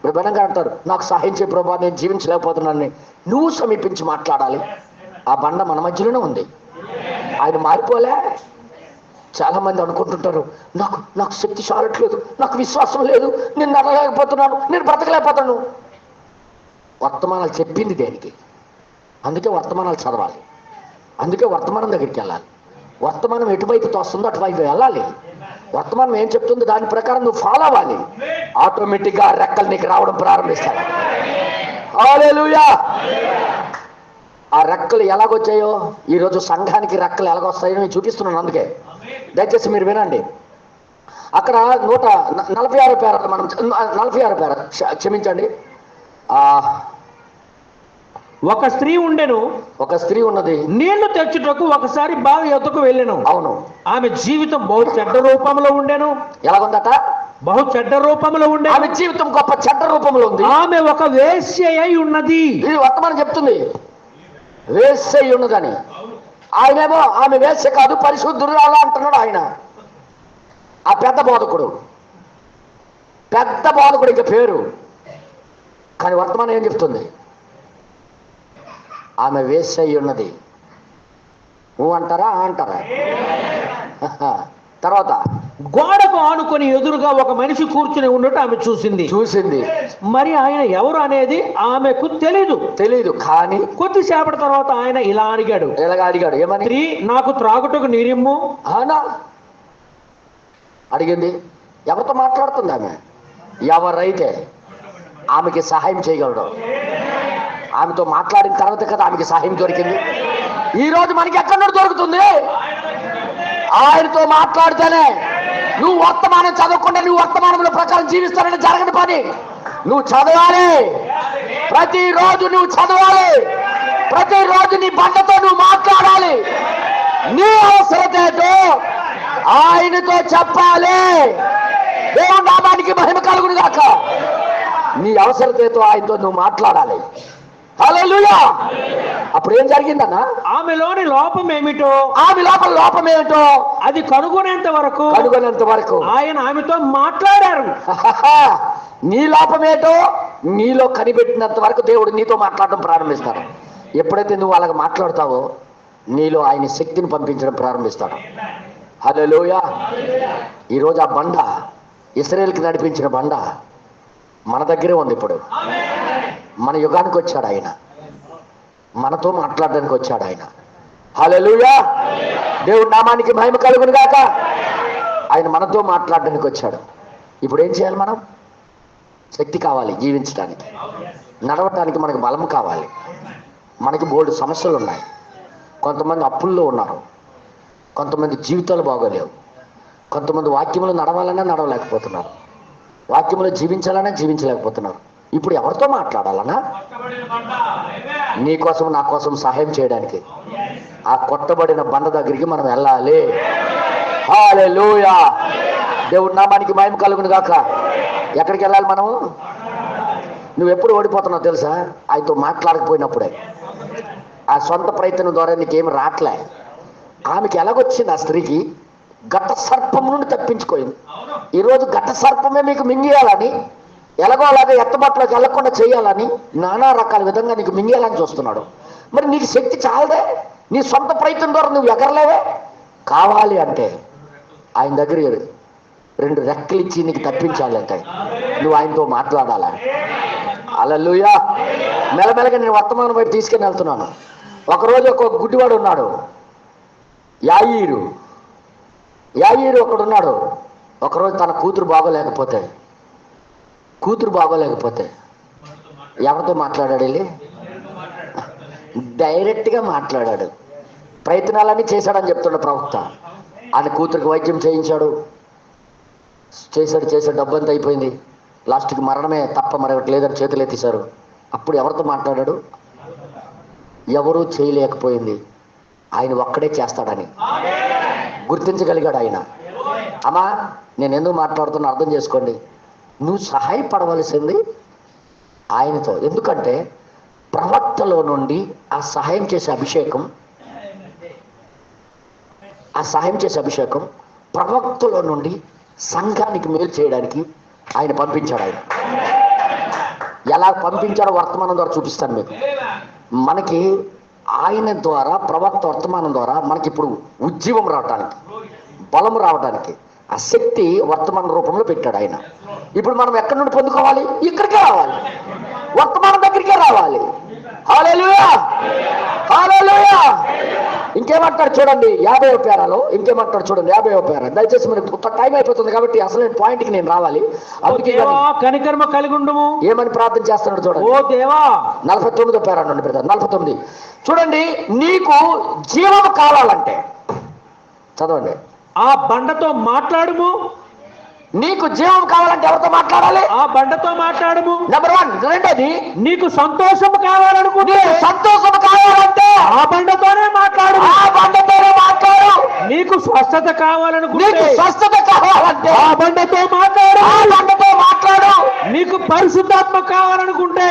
ఇప్పుడు బలంగా అంటారు, నాకు సహాయం చేయ ప్రభా, నేను జీవించలేకపోతున్నానని. నువ్వు సమీపించి మాట్లాడాలి. ఆ బండ మన మధ్యలోనే ఉంది, ఆయన మారిపోలే. చాలా మంది అనుకుంటుంటారు, నాకు నాకు శక్తి చాలట్లేదు, నాకు విశ్వాసం లేదు, నేను నడలేకపోతున్నాను, నేను బ్రతకలేకపోతాను. వర్తమానాలు చెప్పింది దేనికి? అందుకే వర్తమానాలు చదవాలి, అందుకే వర్తమానం దగ్గరికి వెళ్ళాలి. వర్తమానం ఎటువైపు తోస్తుందో అటువైపు వెళ్ళాలి. వర్తమానం ఏం చెప్తుందో దాని ప్రకారం నువ్వు ఫాలో అవ్వాలి. ఆటోమేటిక్గా రెక్కలు నీకు రావడం ప్రారంభిస్తాయి. హల్లెలూయా. ఆ రెక్కలు ఎలాగొచ్చాయో, ఈరోజు సంఘానికి రెక్కలు ఎలాగొస్తాయో నేను చూపిస్తున్నాను. అందుకే దయచేసి మీరు వినండి. అక్కడ 146 పేరాలు మనం 46 పేరాలు క్షమించండి. ఒక స్త్రీ ఉండెను, ఒక స్త్రీ ఉన్నది, నీళ్లు తెచ్చుటకు ఒకసారి బావి యొద్దకు వెళ్ళెను. అవును. ఆమె జీవితం బహు చెడ్డ రూపంలో ఉండెను. ఎలాగుందట? బహు చెడ్డ రూపంలో ఉండే. ఆమె జీవితం గొప్ప చెడ్డ రూపంలో ఉంది. ఆమె ఒక వేశ్య అయి ఉన్నది. ఇది వర్తమానం చెప్తుంది, వేశ్య అయి ఉన్నదని. ఆయనేమో ఆమె వేశ్య కాదు, పరిశుద్ధురాలు అంటున్నాడు ఆయన. ఆ పెద్ద బోధకుడు ఇక పేరు. కానీ వర్తమానం ఏం చెప్తుంది? ఆమె వేశ్య అయి ఉన్నది. నువ్వు అంటారా అంటారా? తర్వాత గోడకు ఆనుకొని ఎదురుగా ఒక మనిషి కూర్చుని ఉన్నట్టు ఆమె చూసింది. మరి ఆయన ఎవరు అనేది ఆమెకు తెలీదు. కానీ కొద్దిసేపటి తర్వాత ఆయన ఇలా అడిగాడు. ఏమని? స్త్రీ, నాకు త్రాగుటకు నీరిమ్ము. అవునా అడిగింది. ఎవరితో మాట్లాడుతుంది ఆమె? ఎవరైతే ఆమెకి సహాయం చేయగలడు. ఆమెతో మాట్లాడిన తర్వాత కదా ఆమెకి సహాయం దొరికింది. ఈరోజు మనకి ఎక్కడ నుండి దొరుకుతుంది? ఆయనతో మాట్లాడితేనే. నువ్వు వర్తమానం చదవకుండా నువ్వు వర్తమానంలో ప్రకారం జీవిస్తానని జరగని పని. నువ్వు చదవాలి, ప్రతిరోజు నువ్వు చదవాలి, ప్రతిరోజు నీ బండతో నువ్వు మాట్లాడాలి. నీ అవసరత ఏంటో ఆయనతో చెప్పాలి. దేవుని నామానికి మహిమ కలుగును గాక. నీ అవసరత ఏంటో ఆయనతో నువ్వు మాట్లాడాలి. హల్లెలూయా. అప్పుడు ఏం జరిగిందన్నా? ఆమెలోని లోపం ఏమిటో, ఆమె లోపల లోపం ఏమిటో అది కనుగొనేంత వరకు ఆయన ఆమెతో మాట్లాడారు. నీ లోపం ఏంటో నీలో కనిపెట్టినంత వరకు దేవుడు నీతో మాట్లాడడం ప్రారంభిస్తాడు. ఎప్పుడైతే నువ్వు అలాగ మాట్లాడతావో నీలో ఆయన శక్తిని పంపించడం ప్రారంభిస్తాడు. హల్లెలూయా. ఈరోజు ఆ బండ, ఇశ్రాయేలుకి నడిపించిన బండ మన దగ్గరే ఉంది. ఇప్పుడు మన యుగానికి వచ్చాడు ఆయన, మనతో మాట్లాడడానికి వచ్చాడు ఆయన. హల్లెలూయా. దేవుడి నామానికి మహిమ కలుగును గాక. ఆయన మనతో మాట్లాడడానికి వచ్చాడు. ఇప్పుడు ఏం చేయాలి? మనం శక్తి కావాలి జీవించడానికి, నడవటానికి మనకు బలం కావాలి. మనకి బోల్డ్ సమస్యలు ఉన్నాయి. కొంతమంది అప్పుల్లో ఉన్నారు, కొంతమంది జీవితాలు బాగోలేవు, కొంతమంది వాక్యములు నడవాలన్నా నడవలేకపోతున్నారు, వాక్యములు జీవించాలన్నా జీవించలేకపోతున్నారు. ఇప్పుడు ఎవరితో మాట్లాడాలన్నా? నీ కోసం నా కోసం సహాయం చేయడానికి ఆ కొట్టబడిన బండ దగ్గరికి మనం వెళ్ళాలి. హల్లెలూయా. దేవుడి నామానికి మహిమ కలుగును గాక. ఎక్కడికి వెళ్ళాలి మనము? నువ్వు ఎప్పుడు ఓడిపోతున్నావు తెలుసా? ఆయనతో మాట్లాడకపోయినప్పుడే. ఆ సొంత ప్రయత్నం ద్వారా నీకేమి రావట్లే. ఆమెకి ఎలాగొచ్చింది? ఆ స్త్రీకి ఘట సర్పం నుండి తప్పించుకోయింది. ఈరోజు ఘట సర్పమే మీకు మింగేయాలని, ఎలాగో అలాగే ఎత్తబాట్లోకి వెళ్లకుండా చేయాలని, నానా రకాల విధంగా నీకు మింగేయాలని చూస్తున్నాడు. మరి నీకు శక్తి చాలదే, నీ సొంత ప్రయత్నం ద్వారా నువ్వు ఎగరలేవే. కావాలి అంటే ఆయన దగ్గర 2 రెక్కలు ఇచ్చి నీకు తప్పించాలంటే నువ్వు ఆయనతో మాట్లాడాలా. హల్లెలూయా. మెల్లమెల్లగా నేను వర్తమానం బయట తీసుకుని వెళ్తున్నాను. ఒకరోజు ఒక గుడ్డివాడు ఉన్నాడు, యాయీరు ఒకడున్నాడు. ఒకరోజు తన కూతురు బాగోలేకపోతే ఎవరితో మాట్లాడాడు? వెళ్ళి డైరెక్ట్గా మాట్లాడాడు. ప్రయత్నాలన్నీ చేశాడని చెప్తున్న ప్రవక్త. ఆయన కూతురికి వైద్యం చేయించాడు, చేశాడు, డబ్బంతా అయిపోయింది. లాస్ట్కి మరణమే తప్ప మరొకటి లేదని చేతులు ఎత్తేశారు. అప్పుడు ఎవరితో మాట్లాడాడు? ఎవరూ చేయలేకపోయింది, ఆయన ఒక్కడే చేస్తాడని గుర్తించగలిగాడు ఆయన. అమ్మా, నేను ఎందుకు మాట్లాడుతున్నా అర్థం చేసుకోండి. నువ్వు సహాయపడవలసింది ఆయనతో. ఎందుకంటే ప్రవక్తలో నుండి ఆ సహాయం చేసే అభిషేకం ప్రవక్తలో నుండి సంఘానికి మేలు చేయడానికి ఆయన పంపించాడు. ఆయన ఎలా పంపించాడో వర్తమానం ద్వారా చూపిస్తాను మీకు. మనకి ఆయన ద్వారా, ప్రవక్త వర్తమానం ద్వారా మనకి ఇప్పుడు ఉజ్జీవం రావటానికి, బలం రావడానికి ఆ శక్తి వర్తమాన రూపంలో పెట్టాడు ఆయన. ఇప్పుడు మనం ఎక్కడి నుండి పొందుకోవాలి? ఇక్కడికే రావాలి, వర్తమానం దగ్గరికే రావాలి. హల్లెలూయా, హల్లెలూయా. ఇంకేమంటాడు చూడండి 50వ పేరాలో, ఇంకేమంటాడు చూడండి 50వ పేరా. దయచేసి మనకు టైం అయిపోతుంది కాబట్టి అసలు పాయింట్కి నేను రావాలి. అందుకే కనికర్మ కలిగి ఉండము ఏమని ప్రార్థన చేస్తున్నాడు చూడండి. ఓ దేవా, 49వ పేరా నుండి పెడతారు. 49 చూడండి. నీకు జీవం కావాలంటే చదవండి. ఆ బండతో మాట్లాడుము. నీకు జీవం కావాలంటే ఎవరితో మాట్లాడాలి? ఆ బండతో మాట్లాడుము. నెంబర్ 1. రెండోది, నీకు సంతోషం కావాలనుకుంటే, సంతోషం కావాలంటే ఆ బండతోనే మాట్లాడు. ఆ బండతోనే మాట్లాడు. నీకు స్వస్థత కావాలనుకుంటే, స్వస్థత కావాలంటే ఆ బండతో మాట్లాడు. ఆ బండతో మాట్లాడు. నీకు పరిశుద్ధాత్మ కావాలనుకుంటే,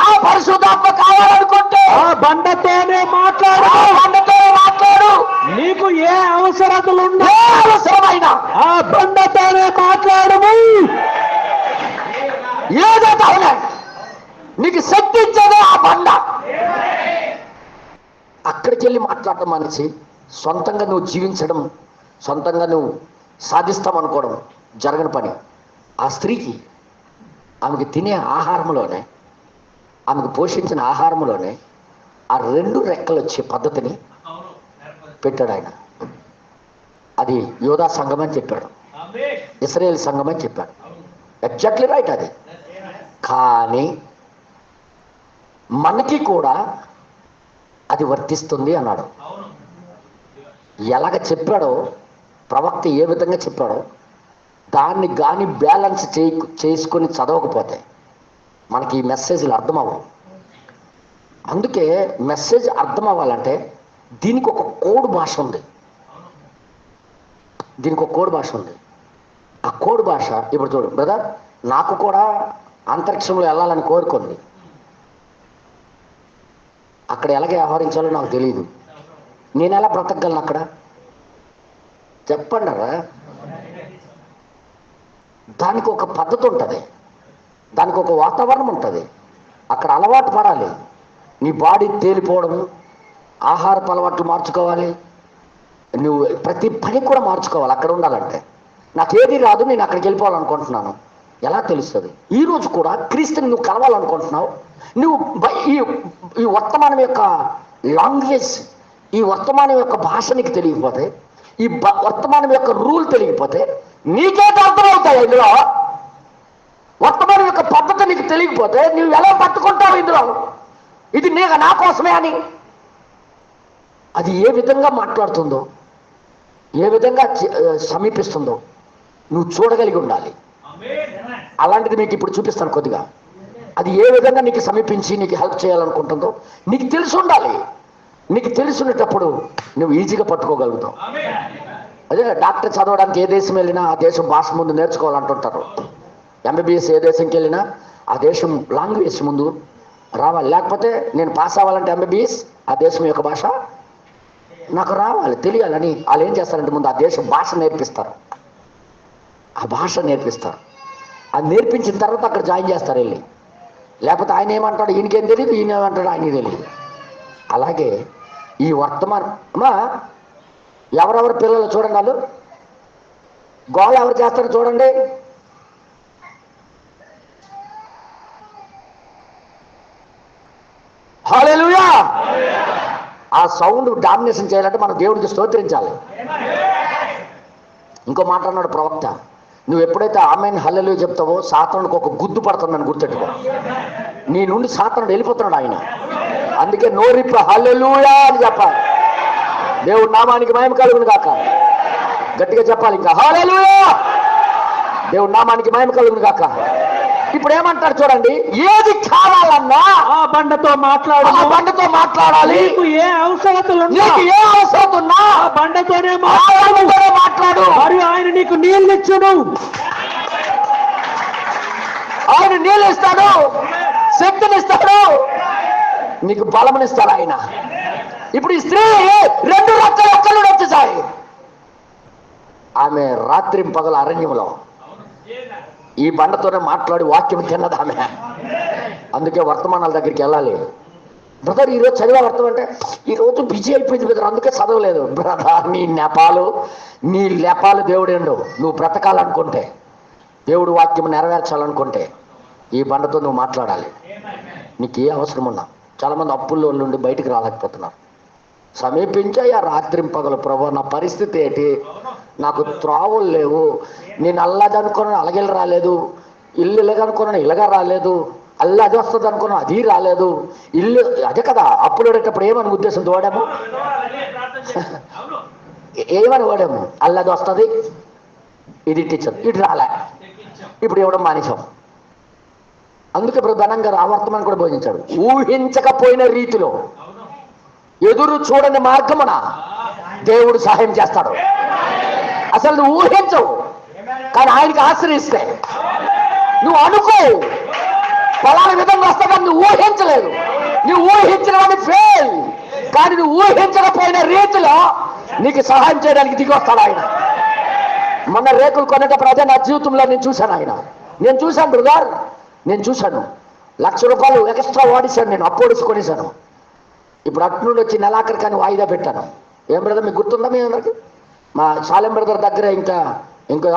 ఆ పరిశుద్ధాత్మ కావాలనుకుంటే ఆ బండతోనే మాట్లాడు. ఆ బండతోనే మాట్లాడు. నీకు ఏ అవసరతలున్నా అవసరమైన ఆ బండతోనే మాట్లాడము. ఏదో అవునా, నీకు శక్తి ఇచ్చేదే ఆ బండ. అక్కడికి వెళ్ళి మాట్లాడటం మనిషి సొంతంగా నువ్వు జీవించడం, సొంతంగా నువ్వు సాధిస్తాం అనుకోవడం జరగని పని. ఆ స్త్రీకి ఆమెకి తినే ఆహారంలోనే, ఆమెకు పోషించిన ఆహారంలోనే ఆ 2 రెక్కలు వచ్చే పద్ధతిని పెట్టాడు ఆయన. అది యోధా సంఘం అని చెప్పాడు, ఇశ్రాయేల్ సంఘం అని చెప్పాడు. ఎగ్జాక్ట్లీ రైట్ అది. కానీ మనకి కూడా అది వర్తిస్తుంది అన్నాడు. ఎలాగ చెప్పాడో, ప్రవక్త ఏ విధంగా చెప్పాడో దాన్ని కానీ బ్యాలెన్స్ చేసుకొని చదవకపోతే మనకి ఈ మెసేజ్లు అర్థం అవ్వవు. అందుకే మెసేజ్ అర్థం అవ్వాలంటే దీనికి ఒక కోడ్ భాష ఉంది. దీనికి ఒక కోడ్ భాష ఉంది. ఆ కోడ్ భాష ఇప్పుడు చూడు బ్రదర్, నాకు కూడా అంతరిక్షంలో వెళ్ళాలని కోరుకుంది. అక్కడ ఎలాగ వ్యవహరించాలో నాకు తెలియదు. నేను ఎలా బ్రతకగలను అక్కడ? చెప్పండి. దానికి ఒక పద్ధతి ఉంటుంది, దానికి ఒక వాతావరణం ఉంటుంది. అక్కడ అలవాటు పడాలి. నీ బాడీ తేలిపోవడము, ఆహారపు అలవాట్లు మార్చుకోవాలి, నువ్వు ప్రతి పని కూడా మార్చుకోవాలి అక్కడ ఉండాలంటే. నాకేది రాదు, నేను అక్కడికి వెళ్ళిపోవాలనుకుంటున్నాను, ఎలా తెలుస్తుంది? ఈరోజు కూడా క్రీస్తుని నువ్వు కలవాలనుకుంటున్నావు, నువ్వు ఈ వర్తమానం యొక్క లాంగ్వేజ్, ఈ వర్తమానం యొక్క భాష నీకు తెలియకపోతే, ఈ వర్తమానం యొక్క రూల్ తెలియకపోతే నీకేట అర్థమవుతాయి ఇందులో? వర్తమానం యొక్క పద్ధతి నీకు తెలియకపోతే నువ్వు ఎలా పట్టుకుంటావు ఇందులో? ఇది నా కోసమే అని. అది ఏ విధంగా మాట్లాడుతుందో, ఏ విధంగా సమీపిస్తుందో నువ్వు చూడగలిగి ఉండాలి. అలాంటిది మీకు ఇప్పుడు చూపిస్తాను కొద్దిగా. అది ఏ విధంగా నీకు సమీపించి నీకు హెల్ప్ చేయాలనుకుంటుందో నీకు తెలిసి ఉండాలి. నీకు తెలుసున్నప్పుడు నువ్వు ఈజీగా పట్టుకోగలుగుతావు. అదే డాక్టర్ చదవడానికి ఏ దేశం వెళ్ళినా ఆ దేశం భాష ముందు నేర్చుకోవాలంటుంటారు. ఎంబీబీఎస్ ఏ దేశంకి వెళ్ళినా ఆ దేశం లాంగ్వేజ్ ముందు రావాలి. లేకపోతే నేను పాస్ అవ్వాలంటే ఎంబీబీఎస్ ఆ దేశం యొక్క భాష నాకు రావాలి, తెలియాలని వాళ్ళు ఏం చేస్తారంటే ముందు ఆ దేశం భాష నేర్పిస్తారు. ఆ భాష నేర్పిస్తారు. అది నేర్పించిన తర్వాత అక్కడ జాయిన్ చేస్తారు వెళ్ళి. లేకపోతే ఆయన ఏమంటాడు ఈయనకేం తెలియదు, ఈయన ఏమంటాడు ఆయనకి తెలియదు. అలాగే ఈ వర్తమానం అమ్మా, ఎవరెవరు పిల్లలు చూడండి, వాళ్ళు గోళ ఎవరు చేస్తారో చూడండి. హల్లెలూయా. ఆ సౌండ్ డామినేషన్ చేయాలంటే మనం దేవుడికి స్తోత్రించాలి. ఇంకో మాట అన్నాడు ప్రవక్త, నువ్వు ఎప్పుడైతే ఆమెన్ హల్లెలూయా చెప్తావో సాతానుడికి ఒక గుద్దు పడుతుందని గుర్తెట్టుకో. నీ నుండి సాతానుడు వెళ్ళిపోతున్నాడు ఆయన. అందుకే నోరిప్ప హల్లెలూయా అని చెప్పాలి. దేవుడి నామానికి మహిమ కలుగును గాక. గట్టిగా చెప్పాలి ఇంకా హల్లెలూయా. దేవుడి నామానికి మహిమ కలుగును గాక. ఇప్పుడు ఏమంటారు చూడండి, ఏది కావాలన్నా ఆ బండతో మాట్లాడు. ఆ బండతో మాట్లాడాలి. నీకు ఏ అవసరతలు ఉన్నా ఆ బండతోనే మాట్లాడు. మరియు ఆయన నీకు నీళ్ళు ఇచ్చును. ఆయన నీళ్ళు ఇస్తాడు, శక్తినిస్తాడు, నీకు బలమునిస్తాడు ఆయన. ఇప్పుడు ఈ స్త్రీ 2 రెక్కలు వచ్చేసాయి. ఆమె రాత్రి పగల అరణ్యంలో ఈ బండతోనే మాట్లాడి వాక్యం తిన్నది ఆమె. అందుకే వర్తమానాల దగ్గరికి వెళ్ళాలి. బ్రదర్ ఈరోజు చదివే వర్తం అంటే ఈరోజు బిజీ అయిపోయింది బ్రదర్, అందుకే చదవలేదు. బ్రదర్ నీ లేపాలు దేవుడేండు. నువ్వు బ్రతకాలనుకుంటే, దేవుడు వాక్యం నెరవేర్చాలనుకుంటే ఈ బండతో నువ్వు మాట్లాడాలి. నీకు ఏ అవసరం ఉన్నా. చాలామంది అప్పుల్లో నుండి బయటికి రాలేకపోతున్నారు. సమీపించాయా రాత్రింపగలు, ప్రభు నా పరిస్థితి ఏంటి, నాకు త్రావులు లేవు, నేను అల్లది అనుకున్నాను అలాగే రాలేదు, ఇల్లు ఇలాగనుకున్నాను ఇలాగా రాలేదు, అల్లు అది వస్తుంది అనుకున్నాను అది రాలేదు, ఇల్లు అదే కదా అప్పులు పడేటప్పుడు ఏమని ఉద్దేశంతో వాడాము, ఏమని వాడాము, అల్లది వస్తుంది ఇది ఇట్టించదు, ఇటు రాలే, ఇప్పుడు ఇవ్వడం మానేశాం. అందుకే ఇప్పుడు ధనం గారు ఆ వర్తమానం కూడా బోధించాడు. ఊహించకపోయిన రీతిలో ఎదురు చూడని మార్గమున దేవుడు సహాయం చేస్తాడు. అసలు నువ్వు ఊహించవు, కానీ ఆయనకి ఆశ్రయిస్తే నువ్వు అనుకో ఫలానా విధంగా వస్తాడని నువ్వు ఊహించలేదు. నువ్వు ఊహించడం ఫెయిల్, కానీ నువ్వు ఊహించకపోయిన రీతిలో నీకు సహాయం చేయడానికి దిగి వస్తాడు ఆయన. మొన్న రేకులు కొనేటప్పుడు అదే నా జీవితంలో నేను చూశాను. నేను చూశాను బ్రదర్, నేను చూశాను. ₹1,00,000 ఎక్స్ట్రా వాడిశాను, నేను అప్పోడిసి కొనేశాను. ఇప్పుడు అటు నుండి వచ్చి నెలాఖరు కానీ వాయిదా పెట్టాను. ఏం బ్రదర్ మీకు గుర్తుందా? మీ అందరికి మా సాలెం బ్రదర్ దగ్గర ఇంకా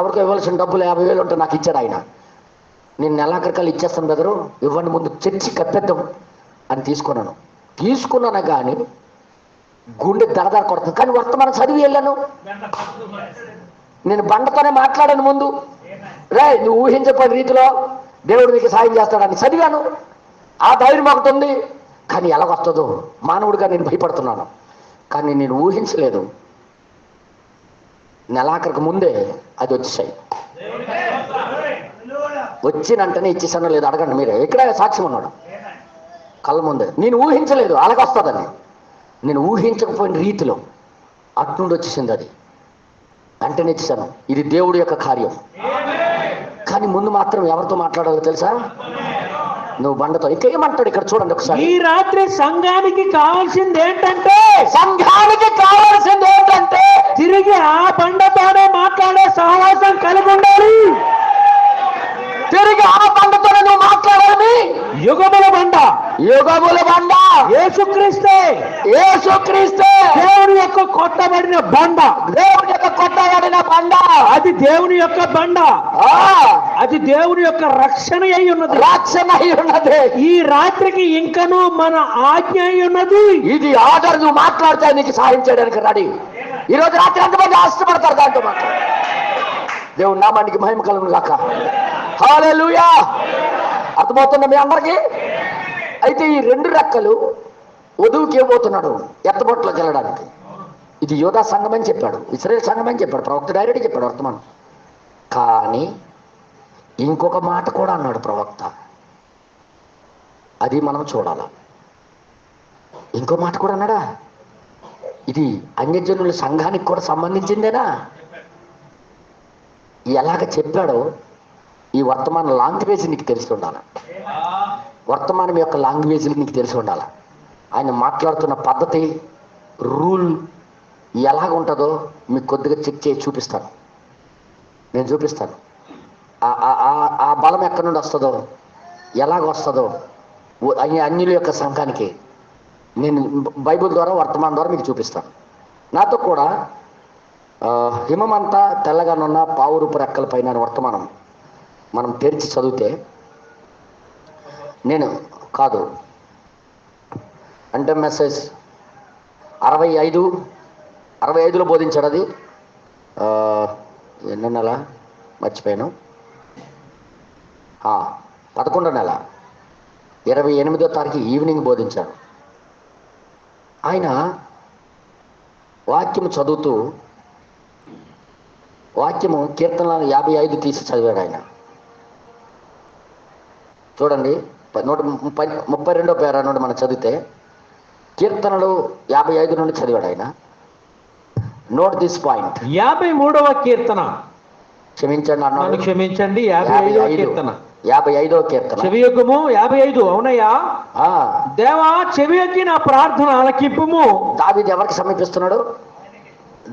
ఎవరికో ఇవ్వాల్సిన డబ్బులు 50,000 ఉంటే నాకు ఇచ్చాడు ఆయన. నేను నెలాఖరికల్లా ఇచ్చేస్తాను బ్రదరు, ఇవ్వండి ముందు చర్చి కట్టేద్దాం అని తీసుకున్నాను కానీ గుండె దడదడ కొడుతుంది. కానీ వర్తమానం చదివి వెళ్ళాను. నేను బండతోనే మాట్లాడాను ముందు. నువ్వు ఊహించకపోయిన రీతిలో దేవుడు నీకు సాయం చేస్తాడని చదివాను. ఆ ధైర్యం ఒకటి ఉంది, కానీ ఎలాగొస్తుందో మానవుడిగా నేను భయపడుతున్నాను. కానీ నేను ఊహించలేదు. నెలాఖరికి ముందే అది వచ్చేసాయి. వచ్చినంటనే ఇచ్చేసానో లేదు అడగండి మీరే. ఇక్కడ సాక్ష్యం ఉన్నాడు కళ్ళ ముందే. నేను ఊహించలేదు అలాగొస్తుందని. నేను ఊహించకపోయిన రీతిలో అటు నుండి వచ్చేసింది. అది వెంటనే ఇచ్చేసాను. ఇది దేవుడి యొక్క కార్యం. కానీ ముందు మాత్రం ఎవరితో మాట్లాడాలో తెలుసా? నువ్వు బండతో. ఇంకేమంటాడు ఇక్కడ చూడండి ఒకసారి. ఈ రాత్రి సంఘానికి కావాల్సింది ఏంటంటే తిరిగి ఆ బండతోనే మాట్లాడే సహవాసం కలిగి ఉండాలి. తిరిగి ఆ బండతోనే నువ్వు మాట్లాడాలి. యుగముల బండ యేసుక్రీస్తే దేవుని యొక్క కొట్టబడిన బండ. అది దేవుని యొక్క బండ. అది దేవుని యొక్క రక్షణ అయి ఉన్నది. ఈ రాత్రికి ఇంకనూ మన ఆజ్ఞ అయి ఉన్నది. ఇది ఆర్డర్. నువ్వు మాట్లాడితే నీకు సహాయం చేయడానికి రెడీ. ఈరోజు రాత్రి ఎంతమంది ఆశపడతారు దాంట్లో మాత్రం. దేవుడు నామానికి మహిమ కలుగును గాక. హల్లెలూయా. అర్థమవుతుందా మీ అందరికీ? అయితే ఈ 2 రెక్కలు వధువుకి ఇవ్వబోతున్నాడు ఎత్తబొట్లోకి వెళ్ళడానికి. ఇది యోధా సంఘం అని చెప్పాడు, ఇశ్రాయేల్ సంఘం అని చెప్పాడు, ప్రవక్త డైరెక్ట్ చెప్పాడు వర్తమానం. కానీ ఇంకొక మాట కూడా అన్నాడు ప్రవక్త. అది మనం చూడాల. ఇంకో మాట కూడా అన్నాడా? ఇది అన్యజనుల సంఘానికి కూడా సంబంధించిందేనా? ఎలాగ చెప్పాడో ఈ వర్తమాన లాంగ్వేజ్ నీకు తెలిసి ఉండాలి. వర్తమానం యొక్క లాంగ్వేజ్ నీకు తెలిసి ఉండాలి. ఆయన మాట్లాడుతున్న పద్ధతి, రూల్ ఎలాగ ఉంటుందో మీకు కొద్దిగా చెక్ చేసి చూపిస్తాను. నేను చూపిస్తాను. ఆ బలం ఎక్కడి నుండి వస్తుందో, ఎలాగ వస్తుందో అన్యుల యొక్క సంఘానికి నేను బైబిల్ ద్వారా వర్తమానం ద్వారా మీకు చూపిస్తాను. నాతో కూడా హిమమంతా తెల్లగానున్న పావురూపు రెక్కల పైన వర్తమానం మనం తెరిచి చదివితే, నేను కాదు అంటే మెసేజ్ 65లో బోధించాడు. అది ఎన్నో నెల మర్చిపోయాను. 11వ నెల 28వ తారీఖు ఈవినింగ్ బోధించాడు. ఆయన వాక్యము చదువుతూ వాక్యము కీర్తనలు 55 తీసి చదివాడు ఆయన. చూడండి 132వ పేరా నుండి మనం చదివితే కీర్తనలు 55 నుండి చదివాడు ఆయన. Note this point. 53వ కీర్తన, క్షమించండి అన్నాడు. క్షమించండి 55వ కీర్తన. 55వ కీర్తన. చెవియొగ్గుము 55. అవునయ్యా. దేవా చెవియొగ్గి నా ప్రార్థన ఆలకింపుము. దావీదు ఎవరికి సమీపిస్తున్నాడు?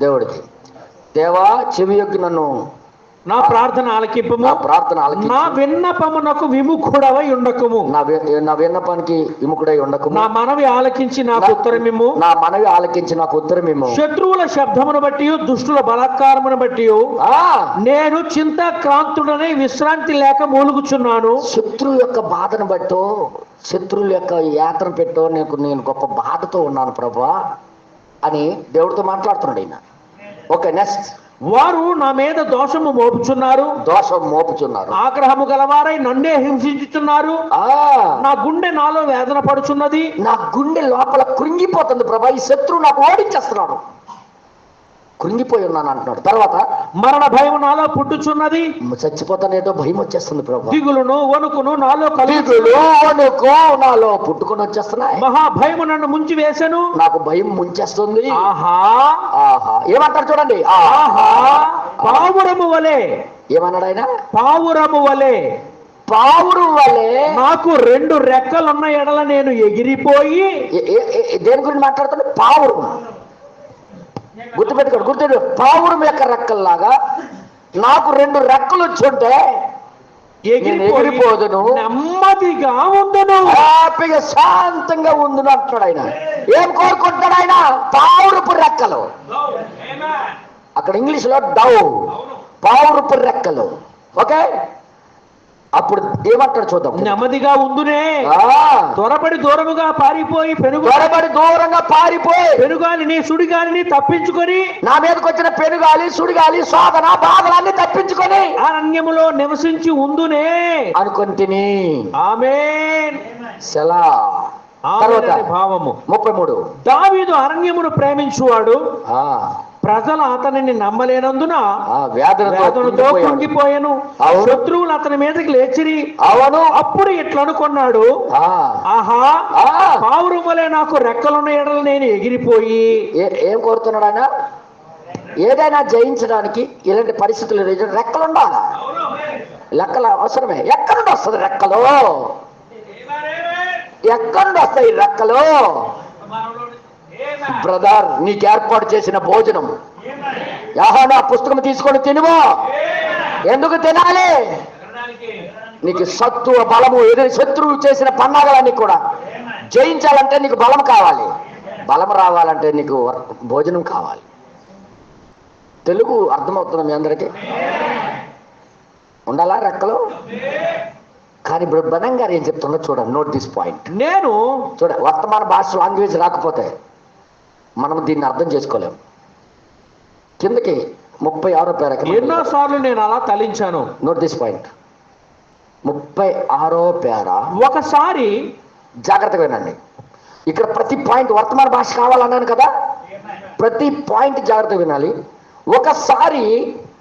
దేవుడికి. దేవా చెవియొగ్గి నన్ను నా ప్రార్థన ఆలకింపుము, నా ప్రార్థన ఆలకించు. నా విన్నపమునకు విముఖుడవై ఉండకుము, నా విన్నపానికి విముఖుడై ఉండకుము. నా మనవి ఆలకించి నాకు ఉత్తరమిమ్ము, నా మనవి ఆలకించి నాకు ఉత్తరమిమ్ము. శత్రువుల శబ్దమును బట్టి, దుష్టుల బలాత్కారమును బట్టి నేను చింతాక్రాంతుడనై విశ్రాంతి లేక మూలుగుచున్నాను. శత్రువు యొక్క బాధను బట్టో, శత్రువుల యొక్క యాతన పెట్టో నేను గొప్ప బాధతో ఉన్నాను ప్రభువా అని దేవుడితో మాట్లాడుతున్నాడు ఆయన. Okay, next. వారు నా మీద దోషము మోపుచున్నారు, ఆగ్రహము గలవారై నన్నే హింసించుచున్నారు. నా గుండె నాలో వేదన పడుచున్నది, నా గుండె లోపల కృంగిపోతుంది ప్రభా, ఈ శత్రువు నాకు ఓడించేస్తున్నాడు, కృంగిపోయి ఉన్నాను అంటున్నాడు. తర్వాత మరణ భయం నాలో పుట్టుచున్నది, చచ్చిపోతానేటో భయం వచ్చేస్తుంది ప్రభా. దిగులును వణుకును నాలో నాలో పుట్టుకొని వచ్చేస్తున్నాయి. మహాభయము నన్ను ముంచి వేసెను, నాకు భయం ముంచేస్తుంది. ఆహా ఆహా ఏమంటారు చూడండి, ఆహా పావురము వలె. ఏమన్నాడు ఆయన? పావురము వలె, పావురం వలె నాకు 2 రెక్కలున్న ఎడల నేను ఎగిరిపోయి. దేని గురించి మాట్లాడుతాడు? పావురం. గుర్తుపెట్టుకోడు. పావురం యొక్క రెక్కల్లాగా నాకు 2 రెక్కలు వచ్చుంటే ఎగిరిపోదును, నెమ్మదిగా ఉందును, హ్యాపీగా శాంతంగా ఉందును అంటున్నాడు ఆయన. ఏం కోరుకుంటాడు ఆయన? పావురపు రెక్కలు. అక్కడ ఇంగ్లీష్ లో డౌ, పావురపు రెక్కలు. ఓకే, అప్పుడు ఏమంటాడు చూద్దాం. నెమ్మదిగా ఉందునే, త్వరపడి దూరంగా పారిపోయి పెనుగాలిని సుడిగాలిని తప్పించుకొని, నా మీదకి వచ్చిన పెనుగాలి సుడిగాలి శోధన బాధలన్నీ తప్పించుకొని అరణ్యములో నివసించి ఉందునే అనుకుంటుని. ఆమేన్. సెలా. భావము 33. దావీదు అరణ్యమును ప్రేమించువాడు, ప్రజలు అతనిని నమ్మలేనందున వేదనతో కుంగిపోయాను. శత్రువులు అతని మీదకి లేచిరి. అవును, అప్పుడు ఇట్లా అనుకున్నాడు, ఆహా పావురం వలె నాకు రెక్కలున్న ఎడలు నేను ఎగిరిపోయి. ఏం కోరుతున్నాడు ఆయన? ఏదైనా జయించడానికి ఇలాంటి పరిస్థితులు రెక్కలు ఉండాలా? లెక్కలు అవసరమే. ఎక్కడి వస్తుంది రెక్కలు? ఎక్కడి వస్తాయి రెక్కలు? బ్రదర్, నీకు ఏర్పాటు చేసిన భోజనం యోహాను పుస్తకం తీసుకొని తినుమో. ఎందుకు తినాలి? నీకు సత్తువ బలము, ఏదైనా శత్రువు చేసిన పన్నాగాలన్నీ కూడా జయించాలంటే నీకు బలం కావాలి. బలం రావాలంటే నీకు భోజనం కావాలి. తెలుగు అర్థమవుతుంది మీ అందరికీ? ఉండాలా రెక్కలు? కానీ ఇప్పుడు బనం గారు ఏం చెప్తున్నా చూడండి, నోట్ దిస్ పాయింట్. నేను వర్తమాన భాష లాంగ్వేజ్ రాకపోతే మనం దీన్ని అర్థం చేసుకోలేము. కిందకి 36వ పేర ఎన్నోసార్లు నేను అలా తలించాను. Note this point. 36వ పేర ఒకసారి జాగ్రత్తగా వినండి. ఇక్కడ ప్రతి పాయింట్ వర్తమాన భాష కావాలన్నాను కదా, ప్రతి పాయింట్ జాగ్రత్తగా వినాలి. ఒకసారి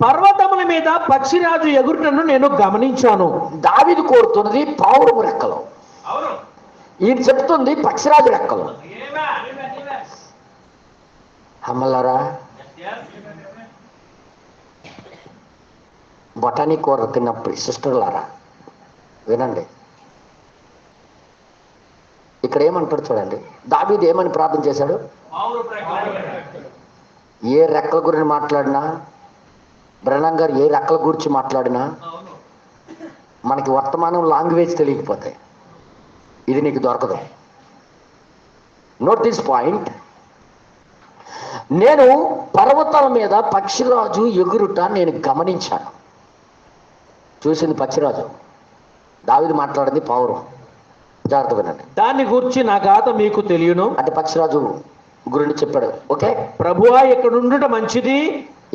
పర్వతముల మీద పక్షిరాజు ఎగురుటను నేను గమనించాను. దావీదు కోరుతున్నది పావురము రెక్కలు, ఈయన చెప్తుంది పక్షిరాజు రెక్కలు. అమ్మలారా, బొటానీ కూర తిన్నప్పుడు సిస్టర్లారా వినండి. ఇక్కడ ఏమంటాడు చూడండి. దావీదు ఏమని ప్రార్థన చేశాడు? ఏ రెక్కల గురించి మాట్లాడినా, బ్రహ్నం గారు ఏ రెక్కల గురించి మాట్లాడినా మనకి వర్తమానం లాంగ్వేజ్ తెలియకపోతే ఇది నీకు దొరకదు. Note this point. నేను పర్వతాల మీద పక్షిరాజు ఎగురుట నేను గమనించాను. చూసింది పక్షిరాజు, దావీదు మాట్లాడింది పావురం. జాగ్రత్త వినండి. దాన్ని గురించి నా గాథ మీకు తెలియను అంటే పక్షిరాజు గురించి చెప్పాడు. ఓకే, ప్రభువా ఇక్కడుండుట మంచిది.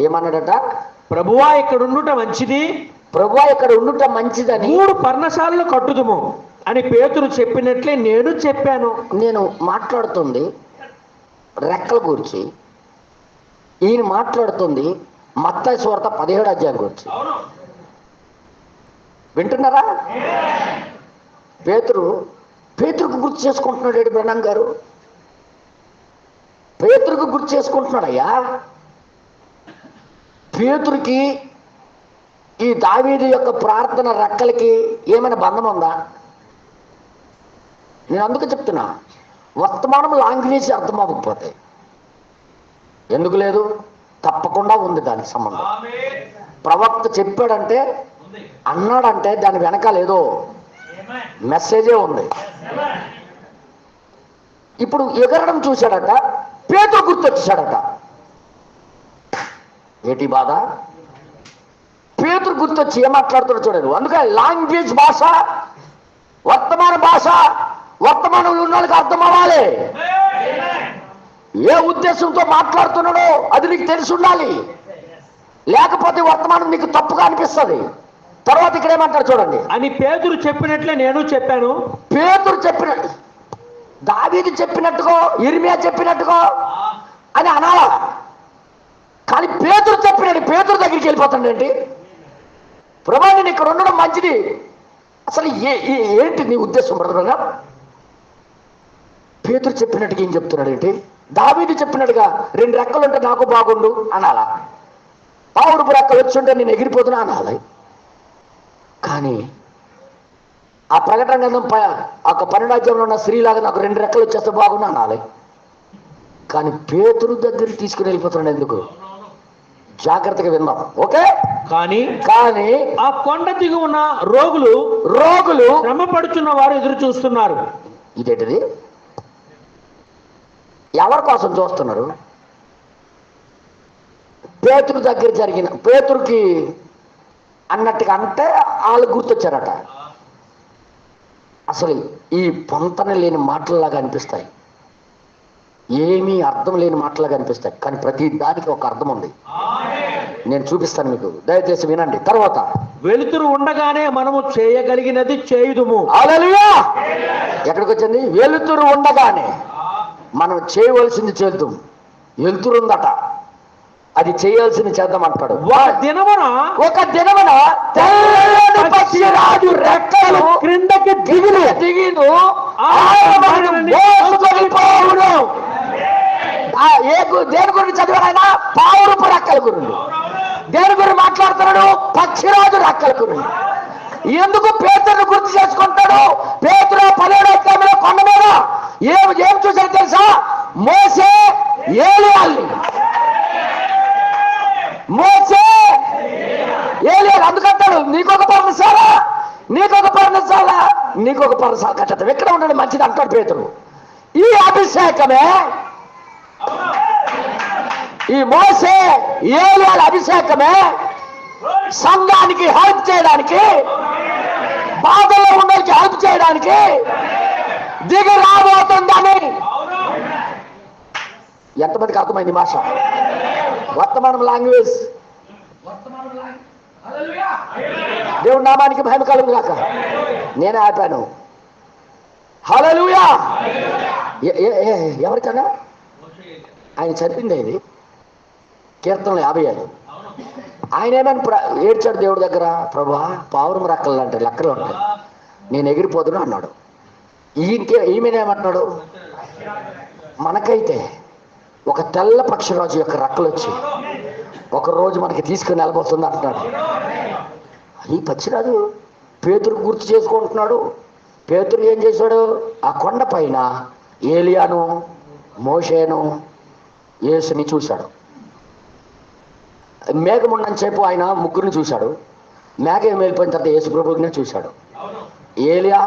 ఏమన్నాడట? ప్రభువా ఇక్కడుండుట మంచిది, ప్రభువా ఇక్కడ ఉండుట మంచిదని 3 పర్ణశాలలు కట్టుదుము అని పేతురు చెప్పినట్లే నేను చెప్పాను. నేను మాట్లాడుతుంది రెక్కల గురించి, ఈయన మాట్లాడుతుంది మత్తయి సువార్త 17వ అధ్యాయం గురించి. వింటున్నారా? పేతురుకు గుర్తు చేసుకుంటున్నాడు బ్రహ్నం గారు. పేతురుకు గుర్తు చేసుకుంటున్నాడయ్యా. పేతురుకి ఈ దావీదు యొక్క ప్రార్థన రెక్కలకి ఏమైనా బంధం ఉందా? నేను అందుకు చెప్తున్నా, వర్తమానం లాంగ్వేజ్ అర్థం అవ్వకపోతే ఎందుకు లేదు, తప్పకుండా ఉంది దానికి సంబంధం. ప్రవక్త చెప్పాడంటే, అన్నాడంటే దాని వెనకాల ఏదో మెసేజే ఉంది. ఇప్పుడు ఎగరడం చూశాడట, పేతురు గుర్తొచ్చాడట. ఏటి బాధ? పేతురు గుర్తొచ్చి ఏం మాట్లాడుతున్నాడు చూడండి. అందుకే లాంగ్వేజ్ భాష, వర్తమాన భాష, వర్తమానంలో ఉన్న వాళ్ళకి అర్థం అవ్వాలి. ఏ ఉద్దేశంతో మాట్లాడుతున్నాడో అది నీకు తెలిసి ఉండాలి. లేకపోతే వర్తమానం నీకు తప్పుగా అనిపిస్తుంది. తర్వాత ఇక్కడ ఏమంటారు చూడండి. అని పేతురు చెప్పినట్లే నేను చెప్పాను. పేతురు చెప్పిన, దావీదు చెప్పినట్టుగో, ఇర్మియా చెప్పినట్టుగో అని అనాలా? కానీ పేతురు చెప్పినట్టు పేతురు దగ్గరికి వెళ్ళిపోతాడండి. ప్రభా నేను ఇక్కడ ఉండడం మంచిది, అసలు ఏంటి నీ ఉద్దేశం బ్రదరా? పేతురు చెప్పినట్టుగా ఏం చెప్తున్నాడు ఏంటి? దావీదు చెప్పినట్టుగా 2 రెక్కలు ఉంటే నాకు బాగుండు అనాలా? పావురుపు రెక్కలు వచ్చుంటే నేను ఎగిరిపోతున్నా అనాలి? కానీ ఆ ప్రకటన గ్రంథం ఒక 12 ఉన్న స్త్రీలాగా నాకు 2 రెక్కలు వచ్చేస్తే బాగుండు అనాలి. కానీ పేతురు దగ్గరికి తీసుకుని వెళ్ళిపోతున్నాడు. ఎందుకు? జాగ్రత్తగా విందాం, ఓకే? కానీ ఆ కొండ దిగు ఉన్న రోగులు శ్రమ పడుచున్న వారు ఎదురు చూస్తున్నారు. ఇదేంటిది? ఎవరి కోసం చూస్తున్నారు? పేతురు దగ్గర జరిగిన, పేతురుకి అన్నట్టుగా అంటే వాళ్ళు గుర్తొచ్చారట. అసలు ఈ పొంతన లేని మాటల్లాగా అనిపిస్తాయి, ఏమీ అర్థం లేని మాటలాగా అనిపిస్తాయి. కానీ ప్రతి దానికి ఒక అర్థం ఉంది. నేను చూపిస్తాను మీకు, దయచేసి వినండి. తర్వాత వెలుతురు ఉండగానే మనము చేయగలిగినది చేయుదుము. హల్లెలూయా! ఎక్కడికి వచ్చింది? వెలుతురు ఉండగానే మనం చేయవలసింది చేద్దాం. వెలుతురు ఉందట, అది చేయాల్సింది చేద్దాం అంటాడు. ఒక దినమున తెల్లని పక్షిరాజు రెక్కలు క్రిందకి దిగిను మోసుకొనిపోవును. దేని గురించి చదివారైనా? పావురపు రెక్కల గురించి. దేని గురించి మాట్లాడుతున్నాడు? పక్షిరాజు రెక్కల గురించి. ఎందుకు పేతురును గుర్తు చేసుకుంటాడు? పేతురు 17వ అధ్యాయంలో కొండ మీద ఏం చూసాడు తెలుసా? మోసే ఏలియాల్ని. మోసే ఏలియాలు అందుకంటాడు, నీకొక పర్ణశాల, నీకొక పర్ణశాల, నీకొక పర్ణశాల కట్టడం ఎక్కడ ఉండడం మంచిది అంటాడు పేతురు. ఈ అభిషేకమే, ఈ మోసే ఏలియాల అభిషేకమే సంఘానికి హెల్ప్ చేయడానికి, బాధల్లో ఉండడానికి హెల్ప్ చేయడానికి దిగి రాబోతుందని ఎంతమందికి అర్థమైంది భాష? వర్తమానం లాంగ్వేజ్. దేవుడి నామానికి మహిమ కలుగు గాక. నేనే ఆపాను. హల్లెలూయా! ఎవరికన్నా ఆయన చదివింది ఇది కీర్తనలు 55. ఆయన ఏమని ఏడ్చాడు దేవుడి దగ్గర? ప్రభా పావురం రెక్కలు అంటే లెక్కలు ఉంటాయి, నేను ఎగిరిపోతున్నా అన్నాడు. ఈమెనేమంటున్నాడు? మనకైతే ఒక తెల్ల పక్షిరాజు యొక్క రెక్కలు వచ్చి ఒకరోజు మనకి తీసుకుని వెళ్ళబోతుంది అంటున్నాడు. ఈ పక్షిరాజు పేతురు గుర్తు చేసుకుంటున్నాడు. పేతురు ఏం చేశాడు? ఆ కొండ పైన ఏలియాను, మోషేను, యేసుని చూశాడు. మేఘం ఉన్నంతసేపు ఆయన ముగ్గురిని చూశాడు. మేఘం వెళ్ళిపోయిన తర్వాత యేసు ప్రభువునే చూశాడు. ఏలియా,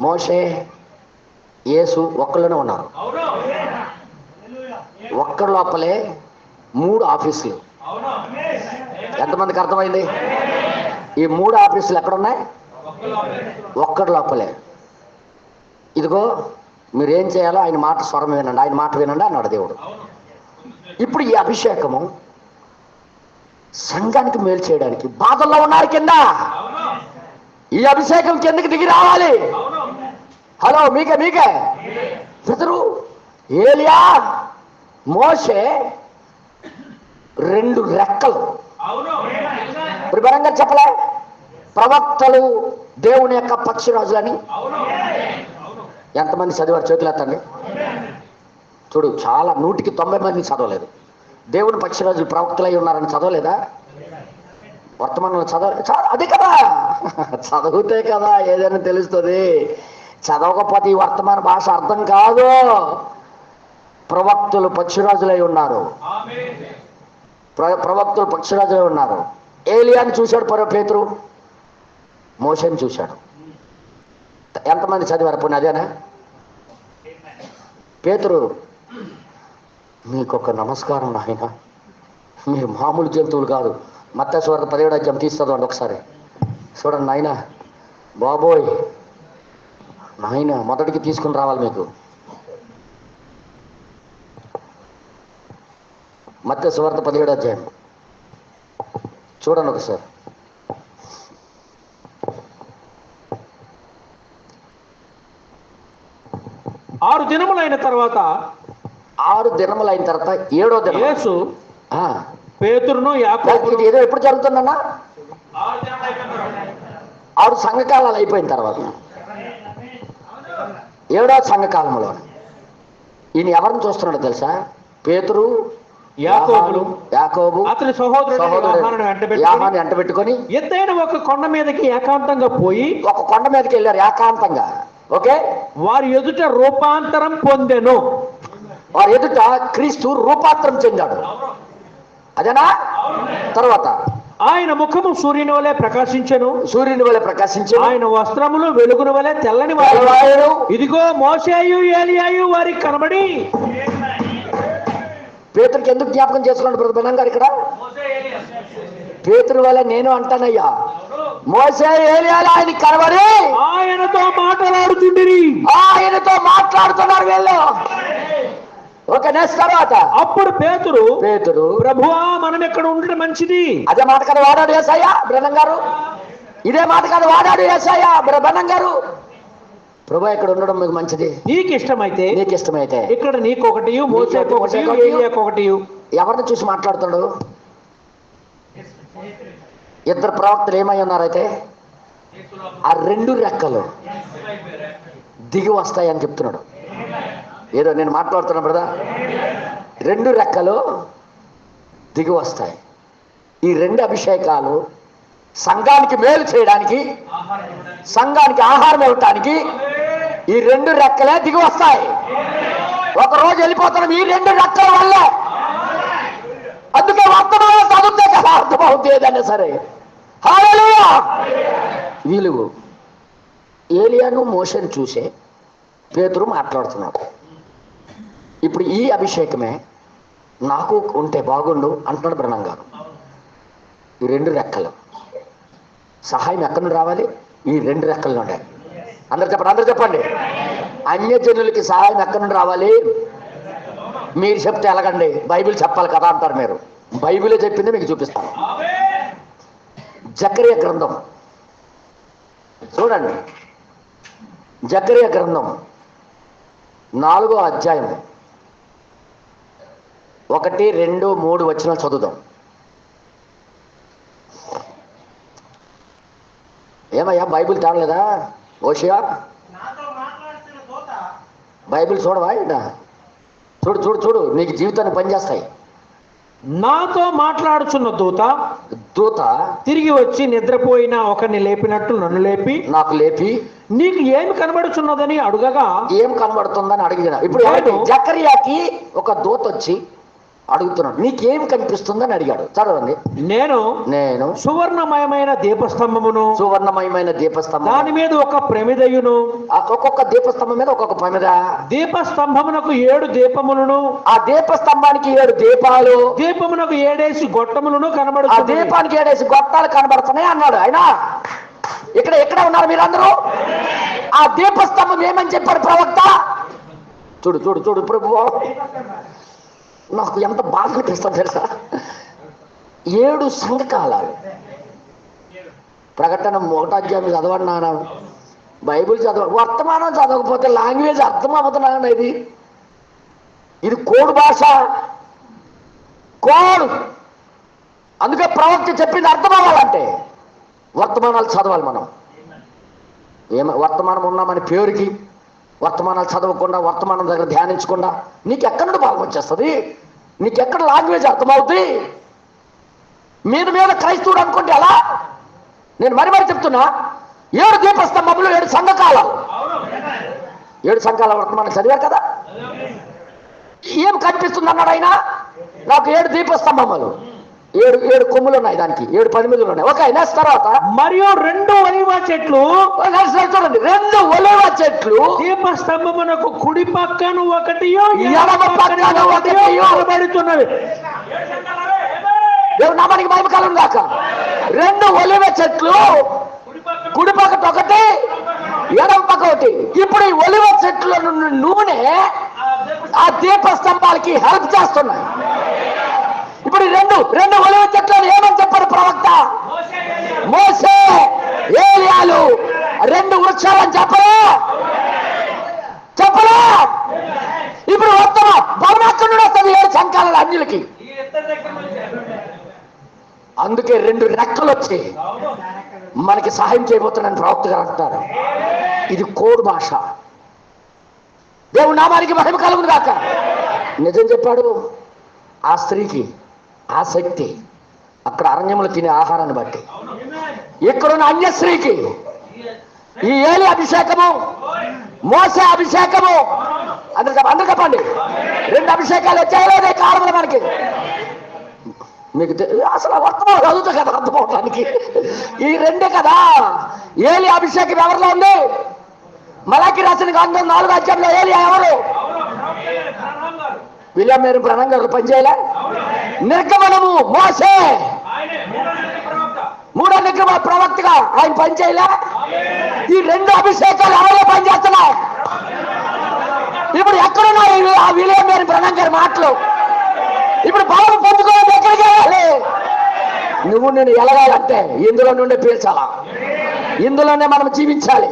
మోషే, యేసు ఒక్కళ్ళనే ఉన్నారు. ఒక్కడి లోపలే 3 ఆఫీసులు. ఎంతమందికి అర్థమైంది? ఈ 3 ఆఫీసులు ఎక్కడున్నాయి? ఒక్కడి లోపలే. ఇదిగో మీరేం చేయాలో ఆయన మాట స్వరం వినండి, ఆయన మాట వినండి అన్నాడు దేవుడు. ఇప్పుడు ఈ అభిషేకము సంఘానికి మేలు చేయడానికి, బాధల్లో ఉన్నారు కింద ఈ అభిషేకం కిందకి దిగి రావాలి. హలో, మీకే పితరు ఏలియా, మోషే 2 రెక్కలు. వివరంగా చెప్పలే? ప్రవక్తలు దేవుని యొక్క పక్షిరాజులని. ఎంతమంది చదివారు? చేతులు ఎత్తండి. చూడు, చాలా 100కి 90 మంది చదవలేదు. దేవుని పక్షిరాజులు ప్రవక్తలై ఉన్నారని చదవలేదా? వర్తమానంలో అదే కదా, చదివితే కదా ఏదైనా తెలుస్తుంది. చదవకపోతే ఈ వర్తమాన భాష అర్థం కాదు. ప్రవక్తలు పక్షిరాజులై ఉన్నారు. ప్రవక్తలు పక్షిరాజులు ఉన్నారు. ఏలియాని చూశాడు పేతురు, మోషేని చూశాడు. ఎంతమంది చదివారు? పోనీ అదేనా? పేతురు, మీకొక నమస్కారం నాయన, మీరు మామూలు జంతువులు కాదు. మత్తయి సువార్త 17వ అధ్యాయం తీస్తుందండి ఒకసారి చూడండి. నాయన బాబోయ్, నాయన మొదటికి తీసుకుని రావాలి మీకు. మత్తయి సువార్త 17వ అధ్యాయం చూడండి ఒకసారి. ఆరు దినములైన తర్వాత 7వ దినం యేసు పేతురును యాకోబును, ఏదో ఎప్పుడు జరుగుతుందన్నా? 6 సంఘకాలాలు అయిపోయిన తర్వాత 7వ సంఘకాలంలో ఈయన ఎవరిని చూస్తున్నాడో తెలుసా? పేతురు, యాకోబు అతని సహోదరుడు యోహాను వెంట పెట్టుకొని ఎత్తైన ఒక కొండ మీదకి ఏకాంతంగా పోయి, ఒక కొండ మీదకి వెళ్ళారు ఏకాంతంగా. ఓకే, వారి ఎదుట రూపాంతరం పొందెను. వారి ఎదుట క్రీస్తు రూపాంతరం చెందాడు. అదేనా? తర్వాత ఆయన ముఖము సూర్యుని వలె ప్రకాశించెను. ఆయన వస్త్రములు వెలుగును వలె తెల్లని వాడు. ఇదిగో మోషేయు ఏలియాయు వారికి కనబడి. పేతురికి ఎందుకు జ్ఞాపకం చేసుకోండి బ్రదర్ బెనం గారు? ఇక్కడ పేతురు వల్ల నేను అంటానయ్యా, మోషే ఏలియాలు ఆయనకి కనబడి ఆయనతో మాట్లాడుతున్నారు వీళ్ళు. ఓకే, నెక్స్ట్ తర్వాత అప్పుడు పేతురు ప్రభువా, మనం ఎక్కడ ఉండడం మంచిది. అదే మాట కదా వాడాడు యేసయ్య బ్రహ్మం గారు. ఇదే మాట కదా వాడాడు యేసయ్య బ్రహ్మం గారు. ప్రభు ఇక్కడ ఉండడం మీకు మంచిది, నీకు ఇష్టమైతే ఇక్కడ నీకొకటి, మోసేకొకటి, ఏలియాకొకటి. ఎవరిని చూసి మాట్లాడుతాడు? ఇద్దరు ప్రవక్తలు ఏమై ఉన్నారైతే ఆ 2 రెక్కలు దిగి వస్తాయని చెప్తున్నాడు. ఏదో నేను మాట్లాడుతున్నా బ్రదా, 2 రెక్కలు దిగి వస్తాయి. ఈ 2 అభిషేకాలు సంఘానికి మేలు చేయడానికి, సంఘానికి ఆహారం ఇవ్వటానికి ఈ 2 రెక్కలే దిగి వస్తాయి. ఒకరోజు వెళ్ళిపోతున్నాం ఈ 2 రెక్కల వల్ల. అందుకే వర్తమానం చదివితే కదా అర్థమవుతుంది ఏదైనా సరే. హల్లెలూయా. వీళ్ళు ఏలియాను మోషేను చూసే పేతురు మాట్లాడుతున్నాడు. ఇప్పుడు ఈ అభిషేకమే నాకు ఉంటే బాగుండు అంటున్నాడు బ్రహ్మం గారు. ఈ 2 రెక్కలు సహాయం ఎక్కడి నుండి రావాలి? ఈ 2 రెక్కల నుండి. అందరు చెప్పండి. అన్యజనులకి సహాయం ఎక్కడి నుండి రావాలి? మీరు చెప్తే ఎలాగండి? బైబిల్ చెప్పాలి కదా అంటారు మీరు. బైబిలే చెప్పింది మీకు చూపిస్తాను. జకరియా గ్రంథం చూడండి. జకరియా గ్రంథం 4వ అధ్యాయం 1, 2, 3 వచనాలు చదువుదాం. ఏమయ్యా బైబిల్ తాడలేదా ఓషియా? బైబిల్ చూడవా? చూడు నీకు జీవితాన్ని పనిచేస్తాయి. నాతో మాట్లాడుచున్న దూత తిరిగి వచ్చి నిద్రపోయిన ఒకరిని లేపినట్టు నన్ను లేపి నీకు ఏమి కనబడుచున్నదని అడుగగా, ఏం కనబడుతుందని అడిగిన. ఇప్పుడు జకర్యాకి ఒక దూత వచ్చి అడుగుతున్నాడు, నీకేం కనిపిస్తుందని అడిగాడు. చదవండి. నేను సువర్ణమయమైన దీపస్తంభమును దాని మీద ఒక ప్రమిదయును. ఒక్కొక్క దీపస్తంభం మీద ఒక్కొక్క ప్రమిద. దీపస్తంభమునకు 7 దీపములను, ఆ దీపస్తంభానికి 7 దీపాలు, దీపమునకు 7 గొట్టములను కనబడుతుంది. దీపానికి 7 గొట్టాలు కనబడుతున్నాయి అన్నాడు ఆయన. ఇక్కడ ఉన్నారు మీరందరూ. ఆ దీపస్తంభం ఏమని చెప్పారు ప్రవక్త? చూడు ప్రభువా, నాకు ఎంత బాధ అనిపిస్తుంది తెలుసా? 7 సంఘకాలాలు. ప్రకటన 1వ అధ్యాయం చదవండి నాన్న. బైబిల్ వర్తమానం చదవకపోతే లాంగ్వేజ్ అర్థం అవుతున్నాను. ఇది కోడ్ భాష, కోడ్. అందుకే ప్రవక్త చెప్పింది అర్థం అవ్వాలంటే వర్తమానాలు చదవాలి మనం. వర్తమానం ఉన్నామని పేరుకి వర్తమానాలు చదవకుండా, వర్తమానం దగ్గర ధ్యానించకుండా నీకెక్కడ నుండి భాగం వచ్చేస్తుంది? నీకెక్కడ లాంగ్వేజ్ అర్థమవుతుంది? మీద క్రైస్తవుడు అనుకుంటే ఎలా? నేను మరి చెప్తున్నా. 7 దీపస్తంభములు 7 సంఘకాలాలు. 7 సంఘకాల వర్తమానం చదివారు కదా. ఏం కనిపిస్తుంది అన్నాడు ఆయన. నాకు 7 దీపస్తంభములు. ఏడు కొమ్ములు ఉన్నాయి, దానికి 7 పరిమితులు ఉన్నాయి. ఓకే, నెక్స్ట్ తర్వాత మరియు 2 ఒలీవ చెట్లు, చూడండి, 2 ఒలీవ చెట్లు దీపస్తంభమునకు కుడి పక్కన ఒకటి ఎడమ పక్కన ఒకటి కనబడుతున్నవి. దేవుని నామానికి మహిమ కలుగును గాక. 2 ఒలీవ చెట్లు కుడి పక్కన ఒకటి, ఎడమ పక్క ఒకటి. ఇప్పుడు ఈ ఒలీవ చెట్ల నుండి నూనె ఆ దీపస్తంభాలకి హెల్ప్ చేస్తున్నాయి. ఇప్పుడు రెండు ఒలీవ చెట్లను ఏమని చెప్పారు ప్రవక్త? మోసే, ఏలియాలు 2 వృక్షాలని చెప్పరా? ఇప్పుడు ఉత్తమ భవనాక్కడ వస్తుంది 7 శంఖాల అన్యులకి. అందుకే 2 రెక్కలు వచ్చి మనకి సహాయం చేయబోతున్నాను ప్రవక్త గారు అంటున్నారు. ఇది కోడ్ భాష. దేవుని నామానికి మహిమ కలుగును గాక. నిజం చెప్పాడు. ఆ స్త్రీకి ఆ శక్తి అక్కడ అరణ్యములు తినే ఆహారాన్ని బట్టి, ఇక్కడున్న అన్య స్త్రీకి ఈ ఏలి అభిషేకము, మోసే అభిషేకము, అందరు చెప్పండి, 2 అభిషేకాలు వచ్చాయో కాలంలో మనకి. మీకు అసలు వర్తమానం చదువుతా కదా అర్థమవటానికి. ఈ 2 కదా. ఏలి అభిషేకం ఎవరిలో ఉంది? మలాకి రాసిన గ్రంథం 4వ అధ్యాయంలో ఏలి ఎవరు? విలియం మేరీ బ్రహ్మం గారు పనిచేయలే. నిర్గమనము మోసే, 3వ నిర్గమ ప్రవక్తగా ఆయన పనిచేయలే. ఈ 2 అభిషేకాలు ఎవరో పనిచేస్తున్నాయి. ఇప్పుడు ఎక్కడున్నాయి ఆ విలియం మేరీ బ్రహ్మం గారి మాటలు? ఇప్పుడు బలం పొందుకోవాలి. ఎక్కడికి వెళ్ళాలి? నువ్వు నేను ఎలగాలంటే ఇందులో నుండి పీల్చాలా, ఇందులోనే మనం జీవించాలి,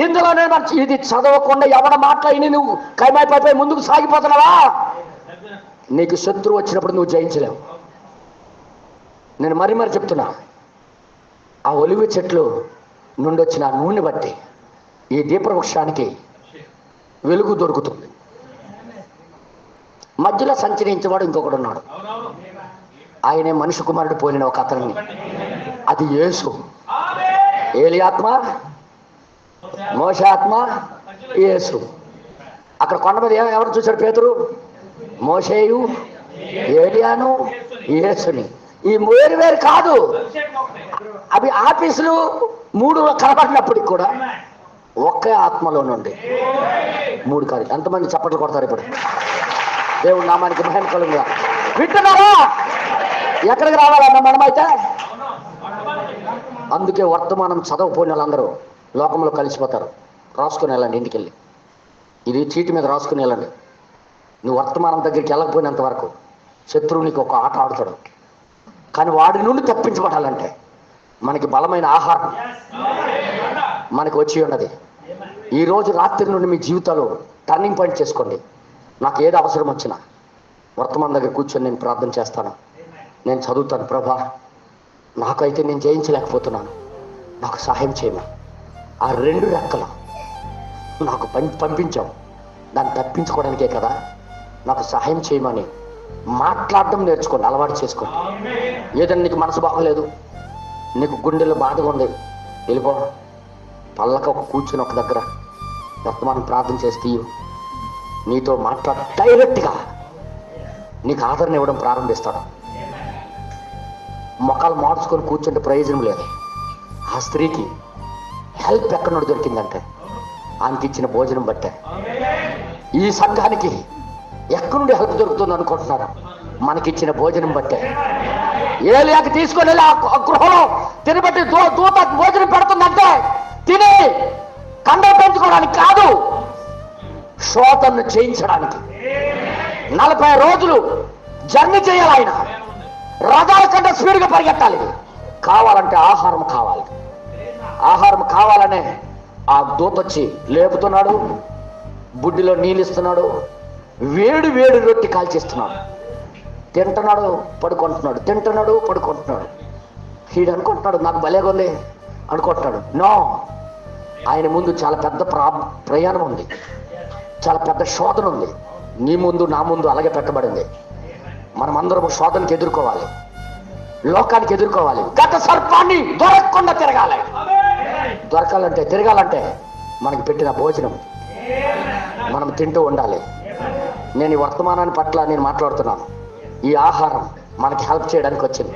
ఇందులోనే మనం. ఇది చదవకుండా ఎవడ మాట్లాడి నువ్వు కైమైపోయి ముందుకు సాగిపోతున్నావా? నీకు శత్రువు వచ్చినప్పుడు నువ్వు జయించలేవు. నేను మరి చెప్తున్నా, ఆ ఒలివ చెట్లు నుండి వచ్చిన నూనె బట్టి ఈ దీపవృక్షానికి వెలుగు దొరుకుతుంది. మధ్యలో సంచరించేవాడు ఇంకొకడు ఉన్నాడు. ఆయనే మనిషి కుమారుడు పోలిన ఒక అతన్ని. అది యేసు. ఏలి ఆత్మ, మోసే ఆత్మ, యేసు. అక్కడ కొండ మీద ఎవరు చూశాడు? పేతురు, మోసేయు, ఏలియాను, యేసుని. ఈ వేరు కాదు. అవి ఆఫీసులు 3 కనబడినప్పటికి కూడా ఒకే ఆత్మలో నుండి 3 కాదు. ఎంతమంది చప్పట్లు కొడతారు ఇప్పుడు? దేవుడి నామానికి మహిమ కలుగుగా. వింటున్నారా? ఎక్కడికి రావాలన్నా మనమైతే? అందుకే వర్తమానం చదవపోయిన వాళ్ళందరూ లోకంలో కలిసిపోతారు. రాసుకుని వెళ్ళండి ఇంటికి వెళ్ళి. ఇది చీటి మీద రాసుకుని వెళ్ళండి. నువ్వు వర్తమానం దగ్గరికి వెళ్ళకపోయినంత వరకు శత్రువు నీకు ఒక ఆట ఆడుతాడు. కానీ వాడి నుండి తప్పించబడాలంటే మనకి బలమైన ఆహారం మనకి వచ్చి ఉన్నది. ఈరోజు రాత్రి నుండి మీ జీవితాలు టర్నింగ్ పాయింట్ చేసుకోండి. నాకు ఏది అవసరం వచ్చినా వర్తమానం దగ్గర కూర్చొని నేను ప్రార్థన చేస్తాను, నేను చదువుతాను. ప్రభా, నాకైతే నేను జయించలేకపోతున్నాను, నాకు సహాయం చేయమా. ఆ 2 రెక్కలు నాకు పంపించావు, దాన్ని తప్పించుకోవడానికే కదా. నాకు సహాయం చేయమని మాట్లాడడం నేర్చుకోండి, అలవాటు చేసుకోండి. ఏదైనా నీకు మనసు బాగలేదు, నీకు గుండెలో బాధగా ఉంది, వెళ్ళిపో. పళ్ళక ఒక కూర్చొని ఒక దగ్గర వర్తమానం ప్రార్థన చేస్తే నీతో మాట్లాడ డైరెక్ట్గా నీకు ఆదరణ ఇవ్వడం ప్రారంభిస్తాడు. మొక్కలు మార్చుకొని కూర్చుంటే ప్రయోజనం లేదు. ఆ స్త్రీకి హెల్ప్ ఎక్కడ నుండి దొరికిందంటే ఆమెకి ఇచ్చిన భోజనం బట్టే. ఈ సంఘానికి ఎక్కడి నుండి హెల్ప్ దొరుకుతుంది అనుకుంటున్నారు? మనకిచ్చిన భోజనం బట్టే. ఏలియాకి తీసుకొని వెళ్ళి ఆ గృహంలో తినబట్టి దూత భోజనం పెడుతుందంటే తిని కండలు పెంచుకోవడానికి కాదు, శోధనను చేయించడానికి. 40 రోజులు జర్నీ చేయాలి. ఆయన రథాల కంటే స్పీడ్గా పరిగెత్తాలి. కావాలంటే ఆహారం కావాలి. ఆహారం కావాలనే ఆ దూత వచ్చి లేపుతున్నాడు, బుడ్డిలో నీళ్ళు ఇస్తున్నాడు, వేడి రొట్టి కాల్చేస్తున్నాడు. తింటున్నాడు, పడుకుంటున్నాడు, తింటున్నాడు, పడుకుంటున్నాడు. వీడు అనుకుంటున్నాడు నాకు భలేగా ఉంది అనుకుంటున్నాడు. నో, ఆయన ముందు చాలా పెద్ద ప్రయాణం ఉంది, చాలా పెద్ద శోధన ఉంది. నీ ముందు నా ముందు అలాగే పెట్టబడింది. మనం అందరం శోధనకి ఎదుర్కోవాలి, లోకానికి ఎదుర్కోవాలి. గత సర్పాన్ని దొరకకుండా తిరగాలి. తిరగాలంటే మనకి పెట్టిన భోజనం మనం తింటూ ఉండాలి. నేను ఈ వర్తమానాన్ని పట్ల నేను మాట్లాడుతున్నాను. ఈ ఆహారం మనకి హెల్ప్ చేయడానికి వచ్చింది.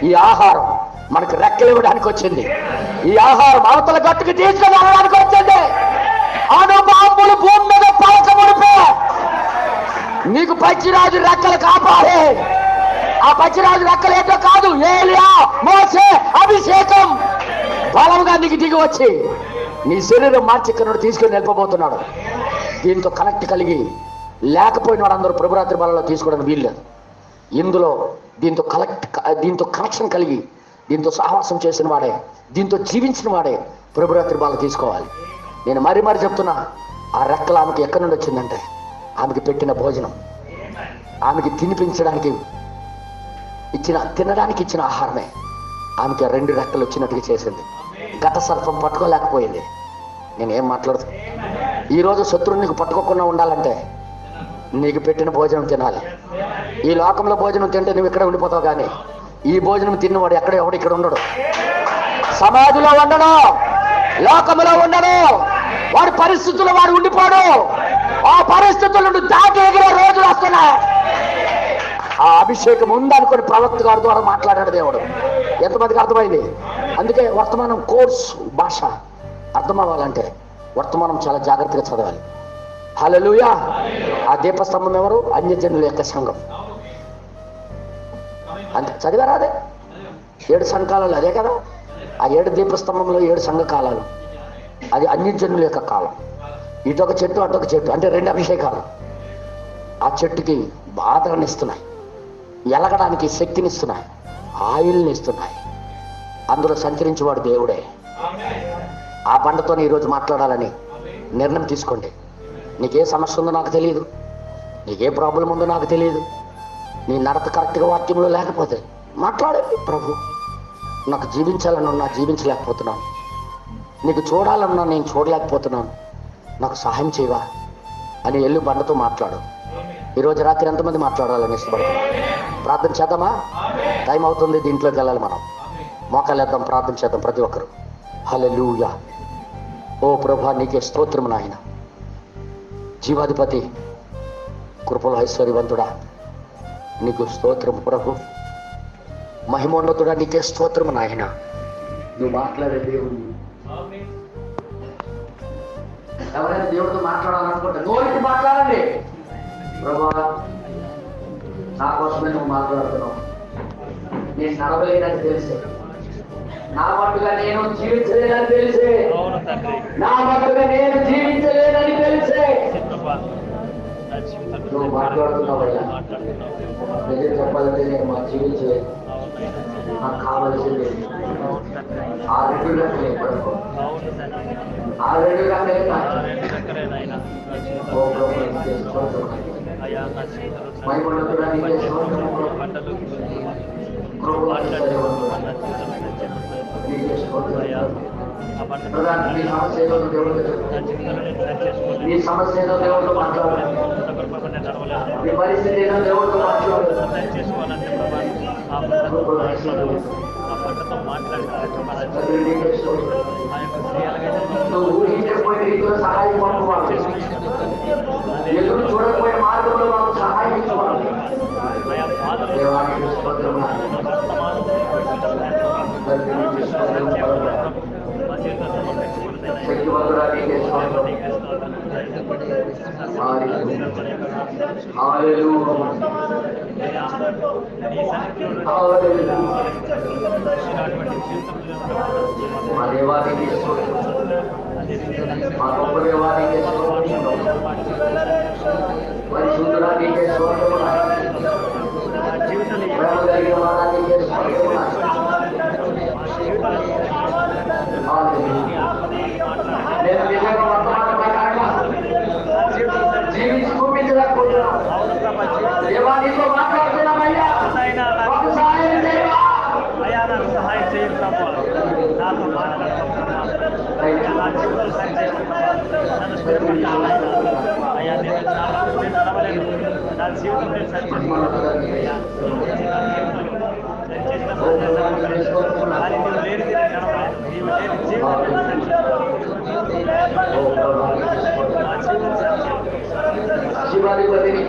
ఈ ఆహారం మనకు రెక్కలు ఇవ్వడానికి వచ్చింది. ఈ ఆహారం అవతల గట్టుకు తీసుకుని వెళ్ళడానికి వచ్చింది. అనుబాంబులు భూమి మీద పలకముడిపే నీకు పచ్చిరాజు రెక్కలు కాపాడే. ఆ పచ్చిరాజు రెక్కలు ఏంటో కాదు, ఏలియా, మోసే అభిషేకం బలంగా నీకు దిగి వచ్చి నీ శరీరం మార్చి ఇక్కడ తీసుకుని వెళ్ళిపోతున్నాడు. దీంతో కనెక్ట్ కలిగి లేకపోయిన వాడు అందరూ ప్రభురాత్రి బలంలో తీసుకోవడానికి వీల్లేదు. ఇందులో దీంతో కనెక్షన్ కలిగి దీంతో సహవాసం చేసిన వాడే, దీంతో జీవించిన వాడే ప్రభురాత్రి బాల తీసుకోవాలి. నేను మరీ చెప్తున్నా, ఆ రెక్కలు ఆమెకి ఎక్కడి నుండి వచ్చిందంటే ఆమెకి పెట్టిన భోజనం, ఆమెకి తినిపించడానికి తినడానికి ఇచ్చిన ఆహారమే ఆమెకి 2 రెక్కలు వచ్చినట్టుగా చేసింది. గత సర్పం పట్టుకోలేకపోయింది. నేనేం మాట్లాడుతూ ఈరోజు శత్రువు నీకు పట్టుకోకుండా ఉండాలంటే నీకు పెట్టిన భోజనం తినాలి. ఈ లోకంలో భోజనం తింటే నువ్వు ఇక్కడ ఉండిపోతావు, కానీ ఈ భోజనం తిన్నవాడు ఎవడు ఇక్కడ ఉండడు. సమాధిలో ఉండడు, లోకంలో ఉండడు. వాడి పరిస్థితుల్లో వాడు ఉండిపోడు. ఆ పరిస్థితుల నుండి దాటి ఎగిరే రోజులు వస్తున్నాయి. ఆ అభిషేకం ఉందనుకొని ప్రవక్త గారి ద్వారా మాట్లాడాడు దేవుడు. ఎంతమందికి అర్థమైంది? అందుకే వర్తమానం కోర్స్ భాష అర్థం అవ్వాలంటే వర్తమానం చాలా జాగ్రత్తగా చదవాలి. హల్లెలూయా. ఆ దీపస్తంభం ఎవరు? అన్యజనుల యొక్క సంఘం. అంతే చదివారా? అదే 7 సంఘకాలాలు అదే కదా. ఆ 7 దీపస్తంభంలో 7 సంఘ కాలాలు. అది అన్యజనుల యొక్క కాలం. ఇటొక చెట్టు అటొక చెట్టు, అంటే 2 అభిషేకాలు ఆ చెట్టుకి ఆదరణ ఇస్తున్నాయి, ఎలగడానికి శక్తినిస్తున్నాయి, ఆయిల్ని ఇస్తున్నాయి. అందులో సంచరించేవాడు దేవుడే. ఆ బండతోనే ఈరోజు మాట్లాడాలని నిర్ణయం తీసుకోండి. నీకే సమస్య ఉందో నాకు తెలియదు, నీకే ప్రాబ్లం ఉందో నాకు తెలియదు. నీ నడత కరెక్ట్గా వాక్యంలో లేకపోతే మాట్లాడండి. ప్రభు, నాకు జీవించాలన్నా జీవించలేకపోతున్నాను, నీకు చూడాలన్నా నేను చూడలేకపోతున్నాను, నాకు సహాయం చేయవా అని వెళ్ళి బండతో మాట్లాడు. ఈరోజు రాత్రి ఎంతమంది మాట్లాడాలని ఇష్టపడుతున్నాం? ప్రార్థన చేద్దామా? టైం అవుతుంది, దీంట్లోకి వెళ్ళాలి. మనం మోకాలేద్దాం, ప్రార్థన చేద్దాం ప్రతి ఒక్కరు. హల్లెలూయా. ఓ ప్రభా, నీకే స్తోత్రము నాయన. జీవాధిపతి, కృపలో ఐశ్వర్యవంతుడా, నీకు స్తోత్రము ప్రభు. మహిమోన్నతుడా, నీకే స్తోత్రము నాయన. నువ్వు మాట్లాడే దేవుడు. ఎవరైనా దేవుడితో మాట్లాడాలనుకుంటే నోరికి మాట్లాడండి. ప్రభా, నా కోసమే నువ్వు మాట్లాడుతున్నావు. నేను నడవలేదని తెలిసే, నా మట్టుగా నేను జీవించలేదని తెలిసే, నా మట్టుగా నేను జీవించలేదని తెలిసే నువ్వు మాట్లాడుతున్నావయ్యా. నిజం చెప్పాలంటే నేను మా జీవించలేదు. నాకు కావలసింది ఆ 2 గంటలే. ఆ 2 గంటలే నీ సమస్య ఏదో దేవుడితో మాట్లాడాలి, నీ పరిస్థితి ఏదో దేవుడితో మాట్లాడాలి. నువ్వు ఊహించకపోయిన రీతిలో సహాయం పంపువాడు, ఎదురు చూడకపోయిన మార్గంలో మనం సహాయం ఇచ్చేవాడు. దేవానికి స్తోత్రం. శక్తివంతురానికి స్తోత్రం. మా దేవానికి స్తోత్రం. మా గొప్ప దేవానికి స్తోత్రం. పరిశుద్ధురానికి స్తోత్రం. ప్రేమ కలిగిన వారానికి స్తోత్రం. నేను నిజంగా వర్తమాన ప్రకారంగా జీవించి చూపించలేకపోతున్నాను. దేవానితో మాట్లాడుతున్నామయ్యా, మాకు సహాయం చేయవా? అయ్యా, నాకు సహాయం చేయండి ప్రభు. నాతో మాట్లాడుతున్నాను అయ్యా. నేను నడవలేదు, నా జీవితం నేను సరిచేసుకున్నాను అయ్యా. కానీ నీవు లేనిది నేను నడవలేదు, నీవు లేని జీవితం శివాధిపతిని